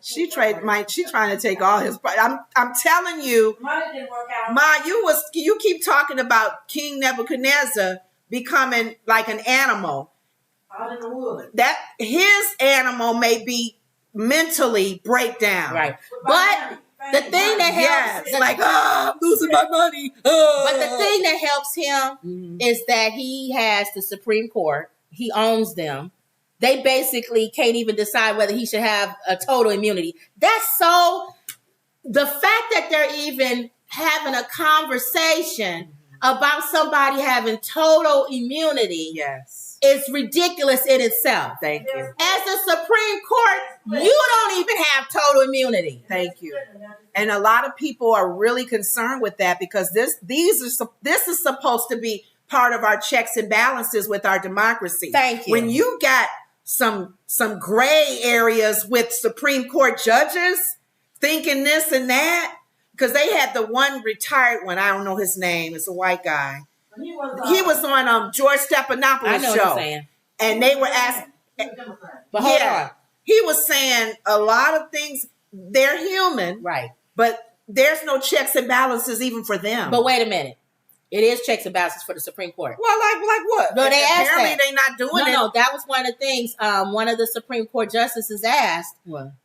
She trying to take all his. I'm telling you, Mine didn't work out. Ma, you keep talking about King Nebuchadnezzar becoming like an animal. Out in the woods. That his animal may be mentally break down, right? But the thing that helps, I'm losing my money. But the thing that helps him is that he has the Supreme Court. He owns them. They basically can't even decide whether he should have a total immunity. That's so. The fact that they're even having a conversation about somebody having total immunity, is ridiculous in itself. Thank you. As the Supreme Court, you don't even have total immunity. Thank you. And a lot of people are really concerned with that because this is supposed to be part of our checks and balances with our democracy. Thank you. When you got some gray areas with Supreme Court judges thinking this and that, because they had the one retired one, I don't know his name, it's a white guy. He was on George Stephanopoulos' show. What you're saying. And they were asking, but hold on. He was saying a lot of things, they're human, right? But there's no checks and balances even for them. But wait a minute. It is checks and balances for the Supreme Court. Well, like what? No, they asked apparently that. They're not doing it. No, that was one of the things. One of the Supreme Court justices asked,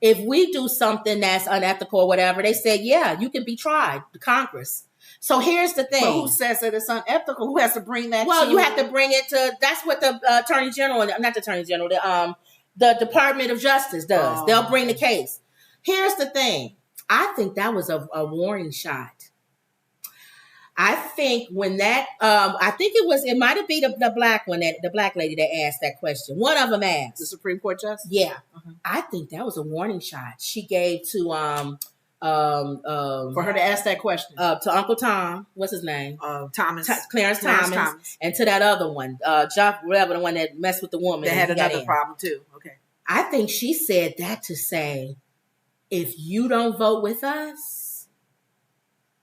if we do something that's unethical or whatever, they said, yeah, you can be tried, the Congress. So here's the thing. But who says that it's unethical? Who has to bring that Well, to you have to bring it to, that's what the Attorney General, not the Attorney General, the Department of Justice does. Oh. They'll bring the case. Here's the thing. I think that was a warning shot. I think when that, it might have been the black one, the black lady that asked that question. One of them asked. The Supreme Court justice? Yeah. I think that was a warning shot she gave to, for her to ask that question. To Uncle Tom, what's his name? Clarence Thomas. And to that other one, whatever, the one that messed with the woman. That had another problem too. Okay. I think she said that to say, if you don't vote with us,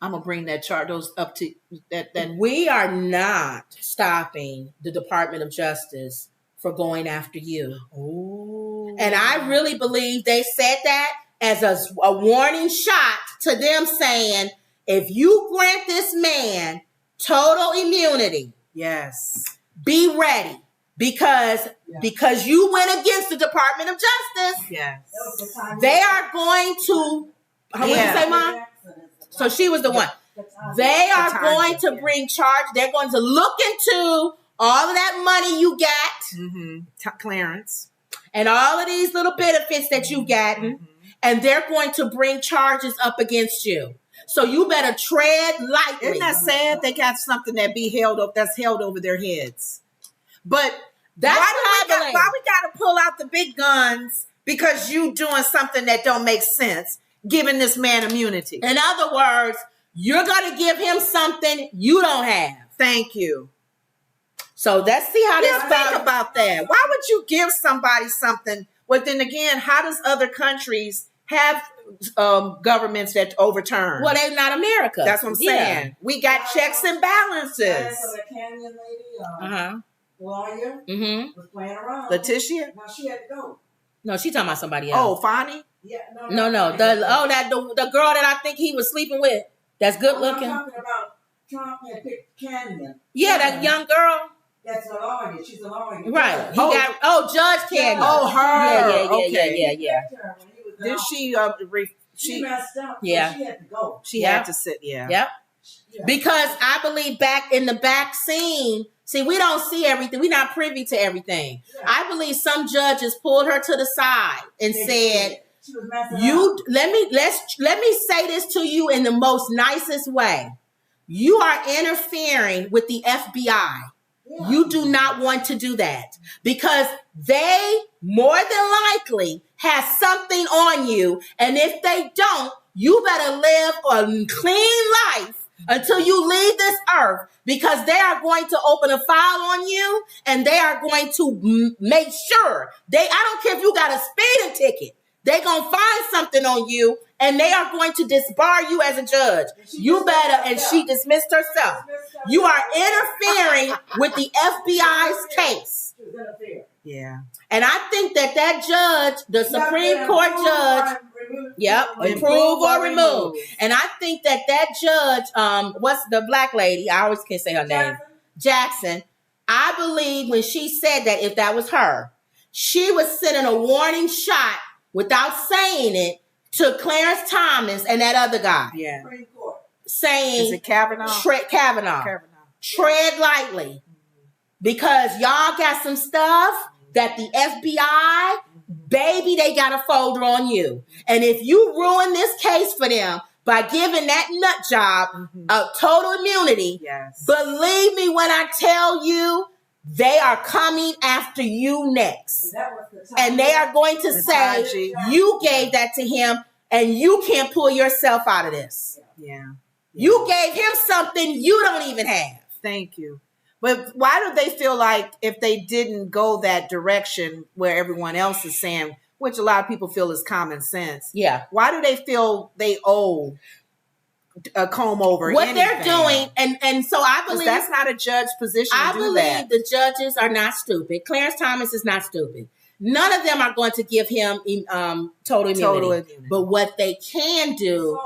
I'm gonna bring those up to that. We are not stopping the Department of Justice for going after you. Ooh. And I really believe they said that as a warning shot to them saying, if you grant this man total immunity, Yes. be ready. Because you went against the Department of Justice, Yes. they are going to, what did you say, Mom? So she was the one. They are going to bring charge. They're going to look into all of that money you got, Clarence, and all of these little benefits that you've gotten, and they're going to bring charges up against you. So you better tread lightly. Isn't that sad? They got something that's held over their heads. But that's why we got to pull out the big guns because you doing something that don't make sense, giving this man immunity. In other words, you're going to give him something you don't have. Thank you. So let's see how this think about that. Why would you give somebody something? Well, then again, how does other countries have governments that overturn? Well, they're not America. That's what I'm saying. Yeah. We got checks and balances. The Canyon lady, lawyer, was playing around. Letitia? Now she had to go. No, she talking about somebody else. Oh, Fonnie? Yeah, no. The girl that I think he was sleeping with. That's good looking. I'm talking about Trump had picked Canyon. Yeah, that young girl. That's a lawyer. She's a lawyer. Right. Judge Canyon. Oh, her. Yeah. Then she messed up. Yeah. So she had to go. She had to sit. Yeah. Yep. Because I believe back in the back scene, see, we don't see everything. We're not privy to everything. Yeah. I believe some judges pulled her to the side and said, let me say this to you in the most nicest way. You are interfering with the FBI. Yeah. You do not want to do that because they more than likely have something on you. And if they don't, you better live a clean life until you leave this earth, because they are going to open a file on you and they are going to make sure I don't care if you got a speeding ticket. They're going to find something on you and they are going to disbar you as a judge. And she dismissed herself. You are interfering with the FBI's case. Yeah. And I think that judge, the Supreme Court judge, improve or remove. And I think that judge, what's the black lady? I always can't say her name. Jackson. I believe when she said that, if that was her, she was sending a warning shot without saying it to Clarence Thomas and that other guy. Yeah. Saying, is it Kavanaugh? Kavanaugh. Tread lightly. Because y'all got some stuff that the FBI, baby, they got a folder on you. And if you ruin this case for them by giving that nut job a total immunity, believe me when I tell you, they are coming after you next. And they are going to say, you gave that to him and you can't pull yourself out of this. Yeah. You gave him something you don't even have. Thank you. But why do they feel like if they didn't go that direction where everyone else is saying, which a lot of people feel is common sense? Yeah. Why do they feel they owe a comb over what anything? They're doing? And so I believe that's not a judge's position. I believe the judges are not stupid. Clarence Thomas is not stupid. None of them are going to give him total immunity. But what they can do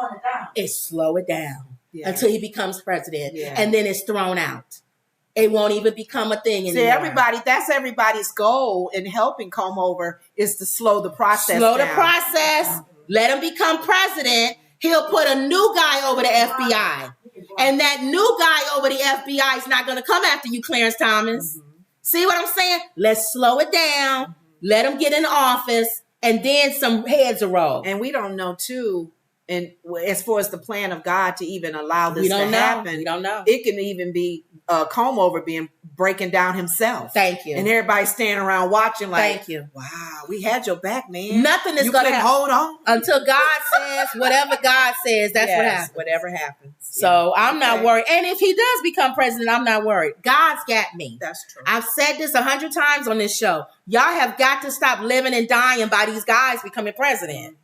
is slow it down until he becomes president, and then it's thrown out. It won't even become a thing anymore. See, that's everybody's goal in helping comb over is to slow the process down. The process. Let him become president. He'll put a new guy over the FBI. And that new guy over the FBI is not going to come after you, Clarence Thomas. See what I'm saying? Let's slow it down. Let him get in office, and then some heads will roll. And we don't know, too, and as far as the plan of God to even allow this to happen. We don't know. It can even be comb over breaking down himself. Thank you. And everybody standing around watching like, thank you. Wow, we had your back, man. Nothing is going to hold on. Until God says, whatever God says, that's what happens. Whatever happens. So I'm not worried. And if he does become president, I'm not worried. God's got me. That's true. I've said this 100 times on this show. Y'all have got to stop living and dying by these guys becoming president.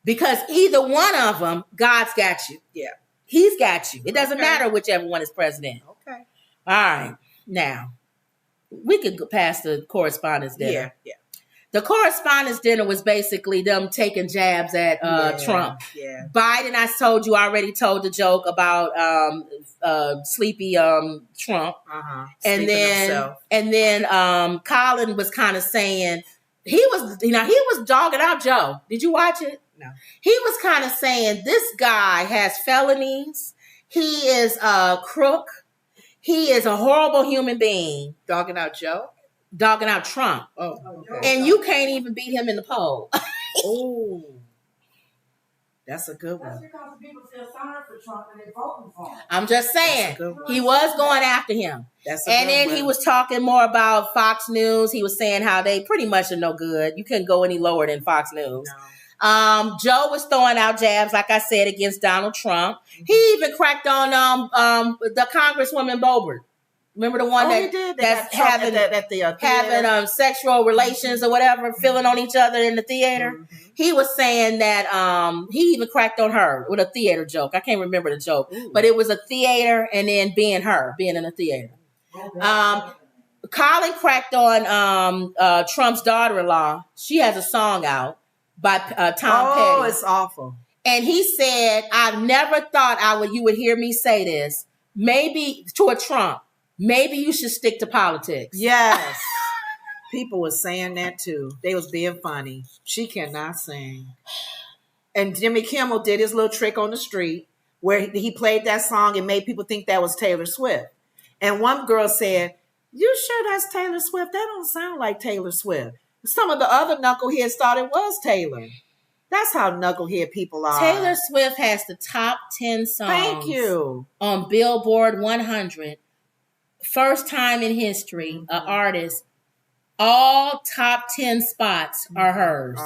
Because either one of them, God's got you. Yeah. He's got you. It doesn't matter whichever one is president. Okay. All right. Now, we could go past the correspondence there. Yeah. The correspondence dinner was basically them taking jabs at Trump. Yeah. Biden, I told you, already told the joke about sleepy Trump. And then Colin was kind of saying he was dogging out Joe. Did you watch it? No. He was kind of saying this guy has felonies. He is a crook. He is a horrible human being. Dogging out Joe? Dogging out Trump. Oh, okay. And you can't even beat him in the poll. Oh. That's a good one. That's because people feel sorry for Trump and they're voting for him. I'm just saying, he was going after him. And then he was talking more about Fox News. He was saying how they pretty much are no good. You couldn't go any lower than Fox News. No. Joe was throwing out jabs, like I said, against Donald Trump. He even cracked on the Congresswoman Boebert. Remember the one that's having sexual relations or whatever, feeling on each other in the theater? Mm-hmm. He was saying that he even cracked on her with a theater joke. I can't remember the joke, but it was a theater and then being in a theater. Colin cracked on Trump's daughter-in-law. She has a song out by Tom Petty. Oh, it's awful. And he said, "I've never thought you would hear me say this. Maybe to a Trump. Maybe you should stick to politics." Yes. People were saying that too. They was being funny. She cannot sing. And Jimmy Kimmel did his little trick on the street where he played that song and made people think that was Taylor Swift. And one girl said, "You sure that's Taylor Swift? That don't sound like Taylor Swift." Some of the other knuckleheads thought it was Taylor. That's how knucklehead people are. Taylor Swift has the top 10 songs. Thank you. On Billboard 100. First time in history, an artist, all top 10 spots are hers.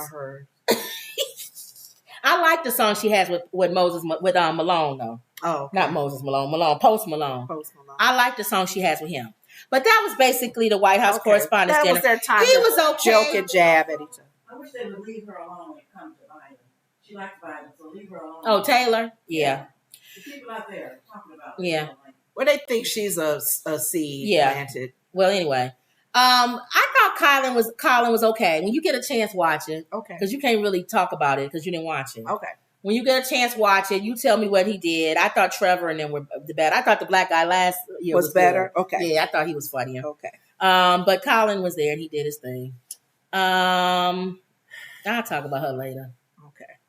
I like the song she has with Malone though. Oh, okay. Not Moses Malone, Post Malone. I like the song she has with him. But that was basically the White House Correspondents' Dinner. That was their time. He was okay. Joke and jab at each other. I wish they would leave her alone when it comes to Biden. She likes Biden, so leave her alone. Oh, Taylor? Yeah. The people out there talking about Yeah. Well, they think she's a seed planted. Well, anyway. I thought Colin was okay. When you get a chance, watch it. Okay. Because you can't really talk about it because you didn't watch it. Okay. When you get a chance, watch it. You tell me what he did. I thought Trevor and them were the bad. I thought the black guy last year was better. Good. Okay. Yeah, I thought he was funnier. Okay. But Colin was there and he did his thing. I'll talk about her later. Okay.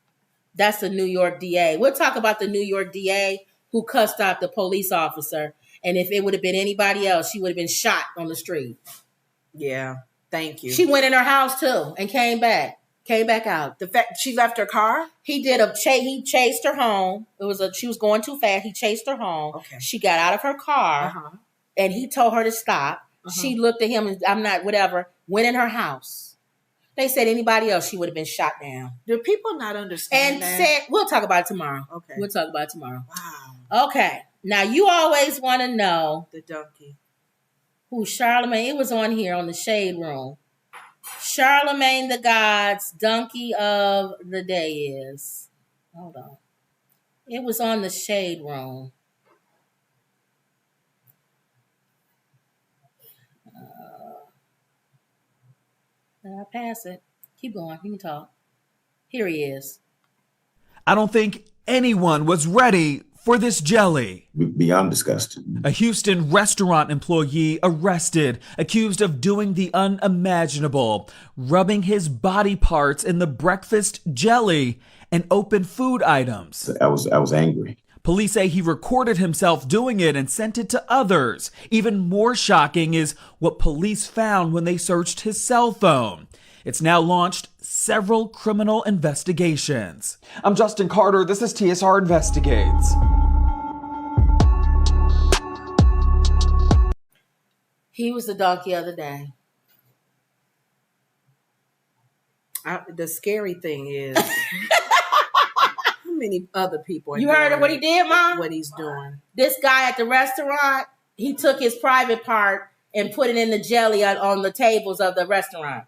That's the New York DA. We'll talk about the New York DA who cussed out the police officer. And if it would have been anybody else, she would have been shot on the street. Yeah. Thank you. She went in her house too and came back out. The fact she left her car? He did he chased her home. She was going too fast. He chased her home. Okay. She got out of her car and he told her to stop. She looked at him and I'm not, whatever, went in her house. They said anybody else, she would have been shot down. Do people not understand and that? Said, we'll talk about it tomorrow. Okay. We'll talk about it tomorrow. Wow. Okay. Now you always want to know the donkey. Who Charlemagne, it was on here on the Shade Room. Charlemagne the God's donkey of the day is. Hold on. It was on the Shade Room. Did I pass it? Keep going. You can talk. Here he is. I don't think anyone was ready for this jelly. Beyond disgusted. A Houston restaurant employee arrested, accused of doing the unimaginable, rubbing his body parts in the breakfast jelly and open food items. I was angry. Police say he recorded himself doing it and sent it to others. Even more shocking is what police found when they searched his cell phone. It's now launched several criminal investigations. I'm Justin Carter. This is TSR Investigates. He was the donkey of the day. The scary thing is, how many other people are You heard of what he did, Mom? What he's doing. This guy at the restaurant, he took his private part and put it in the jelly on the tables of the restaurant.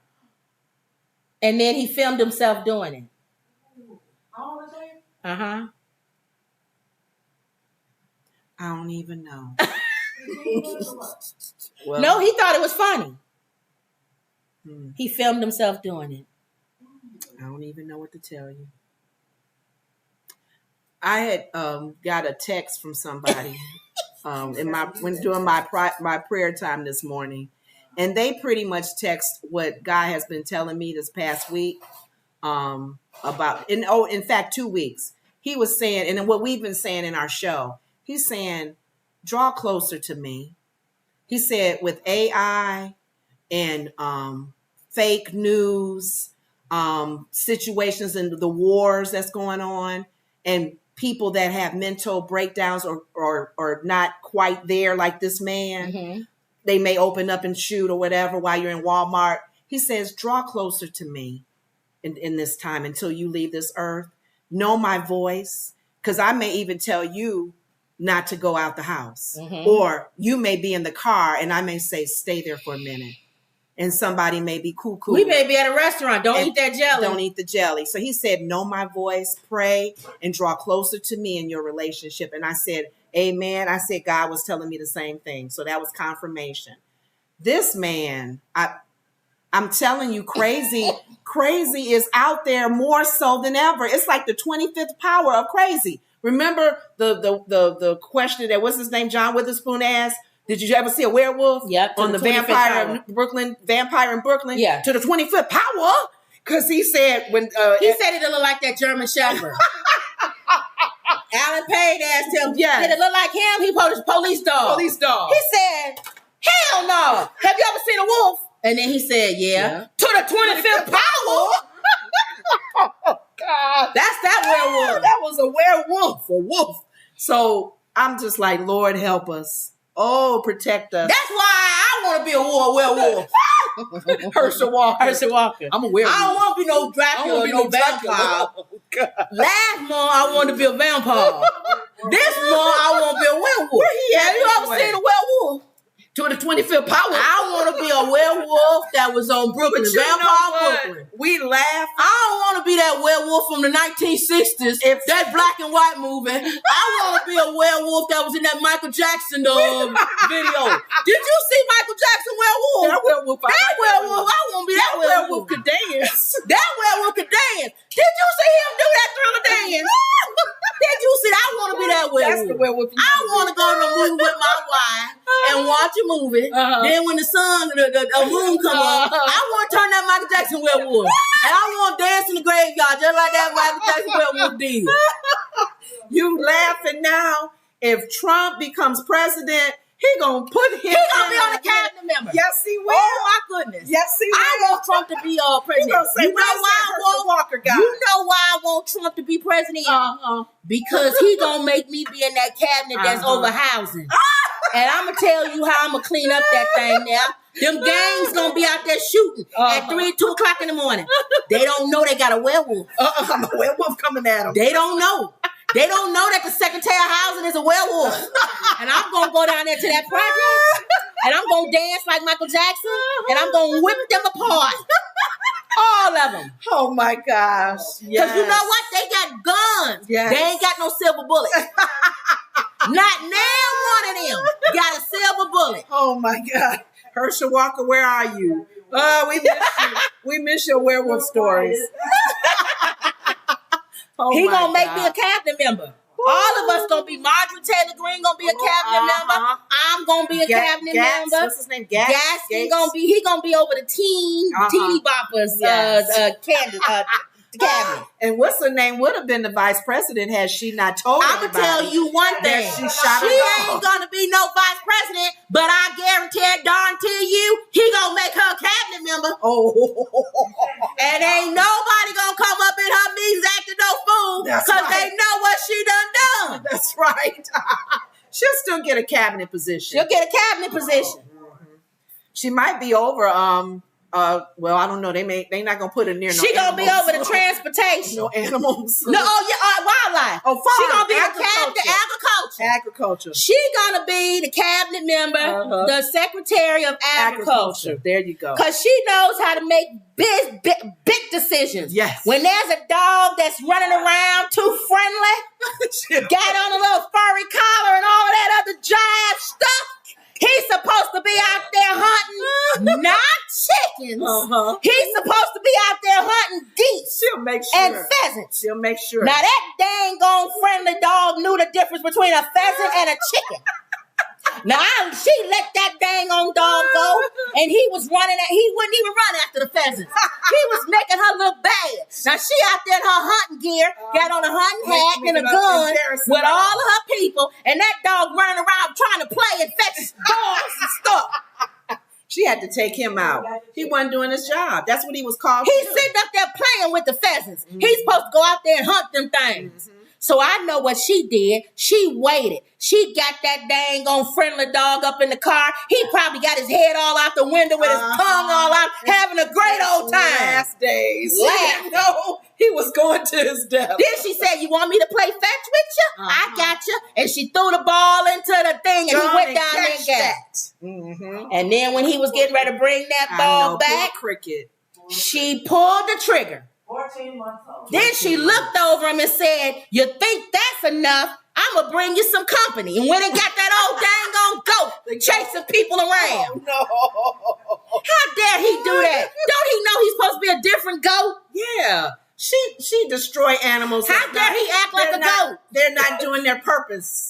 And then he filmed himself doing it. All the time? Uh-huh. I don't even know. Well, no, he thought it was funny. He filmed himself doing it. I don't even know what to tell you. I had got a text from somebody during my prayer time this morning, and they pretty much text what God has been telling me this past week in fact 2 weeks. He was saying, and what we've been saying in our show, he's saying, draw closer to me. He said with AI and fake news, situations and the wars that's going on, and people that have mental breakdowns or not quite there like this man, they may open up and shoot or whatever while you're in Walmart. He says, draw closer to me in this time until you leave this earth. Know my voice, because I may even tell you not to go out the house. Or you may be in the car and I may say, stay there for a minute. And somebody may be cuckoo. We may be at a restaurant. Don't eat that jelly. Don't eat the jelly. So he said, know my voice, pray, and draw closer to me in your relationship. And I said, amen. I said, God was telling me the same thing. So that was confirmation. This man, I'm telling you, crazy is out there more so than ever. It's like the 25th power of crazy. Remember the question that, what's his name, John Witherspoon asked? Did you ever see a werewolf? Yep. On the vampire in Brooklyn. Yeah. To the 25th power. Because he said when he said it looked like that German Shepherd. Alan Page asked him, did it look like him? He put his police dog. Police dog. He said, hell no. Have you ever seen a wolf? And then he said, yeah. To the 25th power. Oh, God. That's that werewolf. That was a werewolf, a wolf. So I'm just like, Lord, help us. Oh, protect us. That's why I want to be a werewolf. Herschel Walker. I'm a werewolf. I don't want to be no Dracula or no vampire. Oh, last month, I wanted to be a vampire. This month, I want to be a werewolf. Where he at? Have you ever seen a werewolf? To the 25th power. I want to be a werewolf that was on Brooklyn. Brooklyn. We laugh. I don't want to be that werewolf from the 1960s. That black and white movie. I want to be a werewolf that was in that Michael Jackson video. Did you see Michael Jackson werewolf? That werewolf. I want to be that werewolf. Could dance. That werewolf could dance. Did you see him do that Thriller dance? Did you see? I want to be that werewolf. That's the werewolf. I want to go to the movie with my wife and watch a movie. Then when the sun, the moon come on, I want to turn that Michael Jackson werewolf. And I want to dance in the graveyard just like that Michael Jackson werewolf did. You laughing now? If Trump becomes president, he gonna put him. He gonna be on the cabinet member. Yes, he will. Oh my goodness. Yes, he will. I want Trump to be president. Say, you know why I want Trump to be president? Because he gonna make me be in that cabinet that's over housing. And I'm gonna tell you how I'm gonna clean up that thing now. Them gangs gonna be out there shooting at 2 o'clock in the morning. They don't know they got a werewolf. A werewolf coming at them. They don't know. They don't know that the Secretary of Housing is a werewolf. And I'm going to go down there to that project, and I'm going to dance like Michael Jackson, and I'm going to whip them apart. All of them. Oh, my gosh. Because you know what? They got guns. Yes. They ain't got no silver bullet. Not now one of them got a silver bullet. Oh, my God. Herschel Walker, where are you? Oh, we miss you. We miss your werewolf stories. He gonna make me a cabinet member. All of us gonna be. Marjorie Taylor Greene gonna be a cabinet member. I'm gonna be a cabinet member. What's his name? Gates. He gonna be over the teeny boppers cabinet. And what's her name would have been the vice president had she not told I'm gonna tell you one thing. She ain't gonna be no vice president, but I guarantee you, he gonna make her a cabinet member. And ain't nobody gonna come up in her meetings acting no fool because they know what she done. That's right. She'll still get a cabinet position. She'll get a cabinet position. She might be over well, I don't know. They not gonna put her near. She gonna be over the transportation. No animals. No, wildlife. Oh, farm. She gonna be the cabinet agriculture. She gonna be the cabinet member, the secretary of agriculture. There you go. Cause she knows how to make big decisions. Yes. When there's a dog that's running around too friendly, got on a little furry collar and all of that other jive stuff. He's supposed to be out there hunting, not chicken. chickens. He's supposed to be out there hunting geese. She'll make sure. And pheasants. She'll make sure. Now that dang on friendly dog knew the difference between a pheasant and a chicken. Now she let that dang on dog go, and he was running. He wouldn't even run after the pheasants. He was making her look bad. Now she out there in her hunting gear, got on a hunting hat and a gun with all of her people, and that dog running around trying to play and fetch dogs and stuff. She had to take him out. He wasn't doing his job. That's what he was called. He's sitting up there playing with the pheasants. He's supposed to go out there and hunt them things. So I know what she did. She waited. She got that dang on friendly dog up in the car. He probably got his head all out the window with his tongue all out, having a great old time. Last days. No, he was going to his death. Then she said, "You want me to play fetch with you? I got you." And she threw the ball into the thing, and he went down there and got it. And then when he was getting ready to bring that ball back, cricket, she pulled the trigger. 14 months old. Then she looked over him and said, "You think that's enough? I'm going to bring you some company." And went and got that old dang on goat chasing people around. Oh, no. How dare he do that? Don't he know he's supposed to be a different goat? Yeah. She destroy animals. How dare he act like a goat? They're not doing their purpose.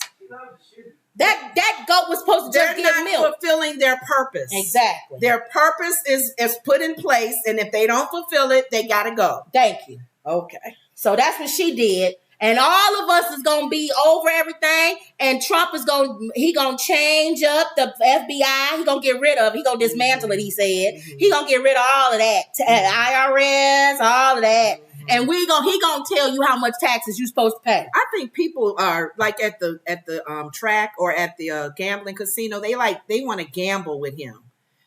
That goat was supposed to just They're give not milk. fulfilling their purpose. Exactly. Their purpose is put in place, and if they don't fulfill it, they got to go. Thank you. Okay. So that's what she did. And all of us is going to be over everything. And Trump is going to change up the FBI. He going to get rid of, he going to dismantle it, he said. He going to get rid of all of that. IRS, all of that. And he gonna tell you how much taxes you supposed to pay. I think people are like at the track or at the gambling casino. They want to gamble with him.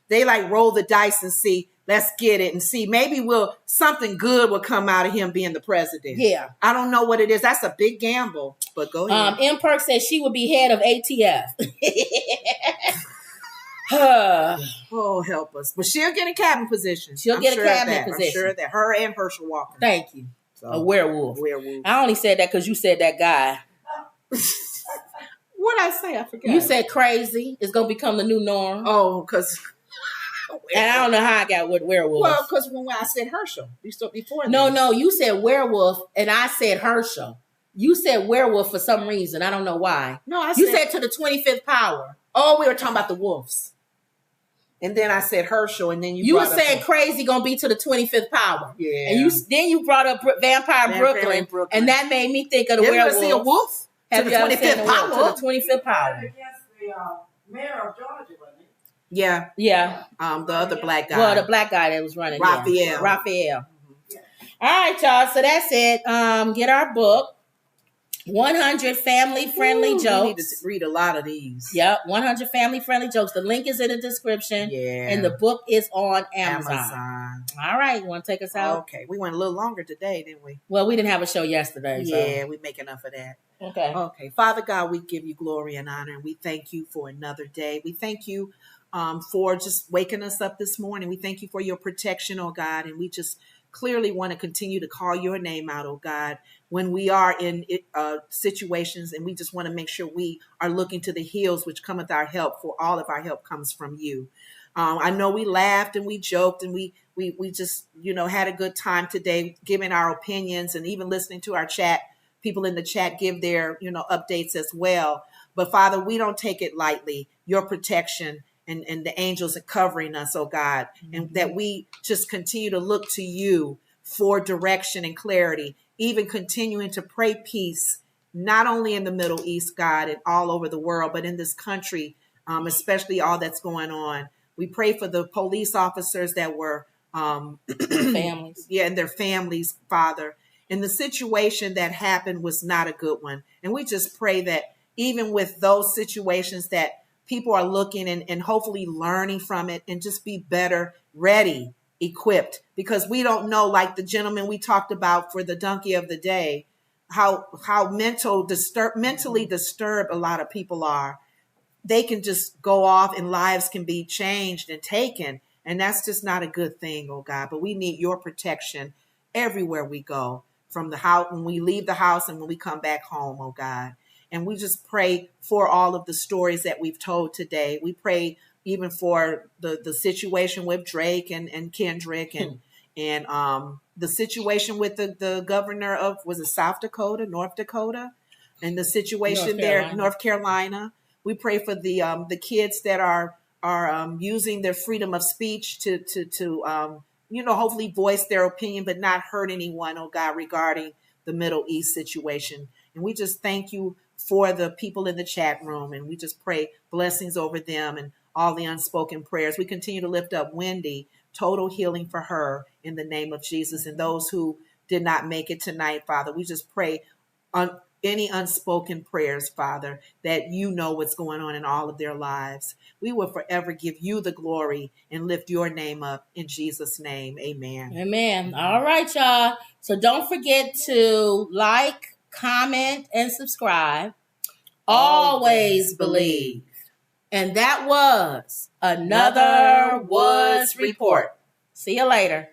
They like roll the dice and see. Let's get it and see. Maybe something good will come out of him being the president. Yeah, I don't know what it is. That's a big gamble. But go ahead. M. Perk said she would be head of ATF. Oh, help us. But she'll get a cabinet position. She'll get a cabinet position. I'm sure that her and Herschel Walker. Thank you. So, a werewolf. I only said that because you said that guy. What'd I say? I forgot. You said crazy is going to become the new norm. Oh, because... And I don't know how I got with werewolf. Well, because when I said Herschel, before that. No, you said werewolf and I said Herschel. You said werewolf for some reason. I don't know why. No, you said to the 25th power. Oh, we were talking about the wolves. And then I said Herschel, and then you were saying crazy gonna be to the 25th power. Yeah. And you brought up Vampire Brooklyn, and that made me think of the werewolf. You ever see a wolf? Have to you the ever 25th seen power? To the 25th power. Against the mayor of Georgia, wasn't it? Yeah. Yeah. The other black guy. Well, the black guy that was running. Raphael. Yeah. Raphael. Yeah. All right, y'all. So that's it. Get our book. 100 family-friendly jokes. We need to read a lot of these. Yep, 100 family-friendly jokes. The link is in the description. Yeah. And the book is on Amazon. All right, you want to take us out? Okay. We went a little longer today, didn't we? Well, we didn't have a show yesterday. Yeah, we make enough of that. Okay. Okay. Father God, we give you glory and honor, and we thank you for another day. We thank you for just waking us up this morning. We thank you for your protection, oh God, and we just clearly want to continue to call your name out, oh God, when we are in situations, and we just want to make sure we are looking to the hills which cometh our help, for all of our help comes from you. I know we laughed and we joked and we just, had a good time today, giving our opinions and even listening to our chat. People in the chat give their, updates as well. But Father, we don't take it lightly, your protection and the angels are covering us, oh God, and that we just continue to look to you for direction and clarity, even continuing to pray peace, not only in the Middle East, God, and all over the world, but in this country, especially all that's going on. We pray for the police officers that were families. Yeah, and their families, Father. And the situation that happened was not a good one. And we just pray that even with those situations that people are looking and hopefully learning from it and just be better ready, equipped, because we don't know, like the gentleman we talked about for the donkey of the day, how mentally disturbed a lot of people are. They can just go off and lives can be changed and taken. And that's just not a good thing, oh God. But we need your protection everywhere we go, from the house, when we leave the house and when we come back home, oh God. And we just pray for all of the stories that we've told today. We pray even for the situation with Drake and Kendrick and the situation with the governor of, was it South Dakota, North Dakota, and the situation there, North Carolina. We pray for the kids that are using their freedom of speech to hopefully voice their opinion, but not hurt anyone, oh God, regarding the Middle East situation. And we just thank you for the people in the chat room, and we just pray blessings over them and all the unspoken prayers. We continue to lift up Wendy, total healing for her in the name of Jesus, and those who did not make it tonight, Father. We just pray on any unspoken prayers, Father, that you know what's going on in all of their lives. We will forever give you the glory and lift your name up in Jesus' name. Amen. Amen. All right, y'all. So don't forget to like, comment, and subscribe. Always believe. And that was another Woods Report. See you later.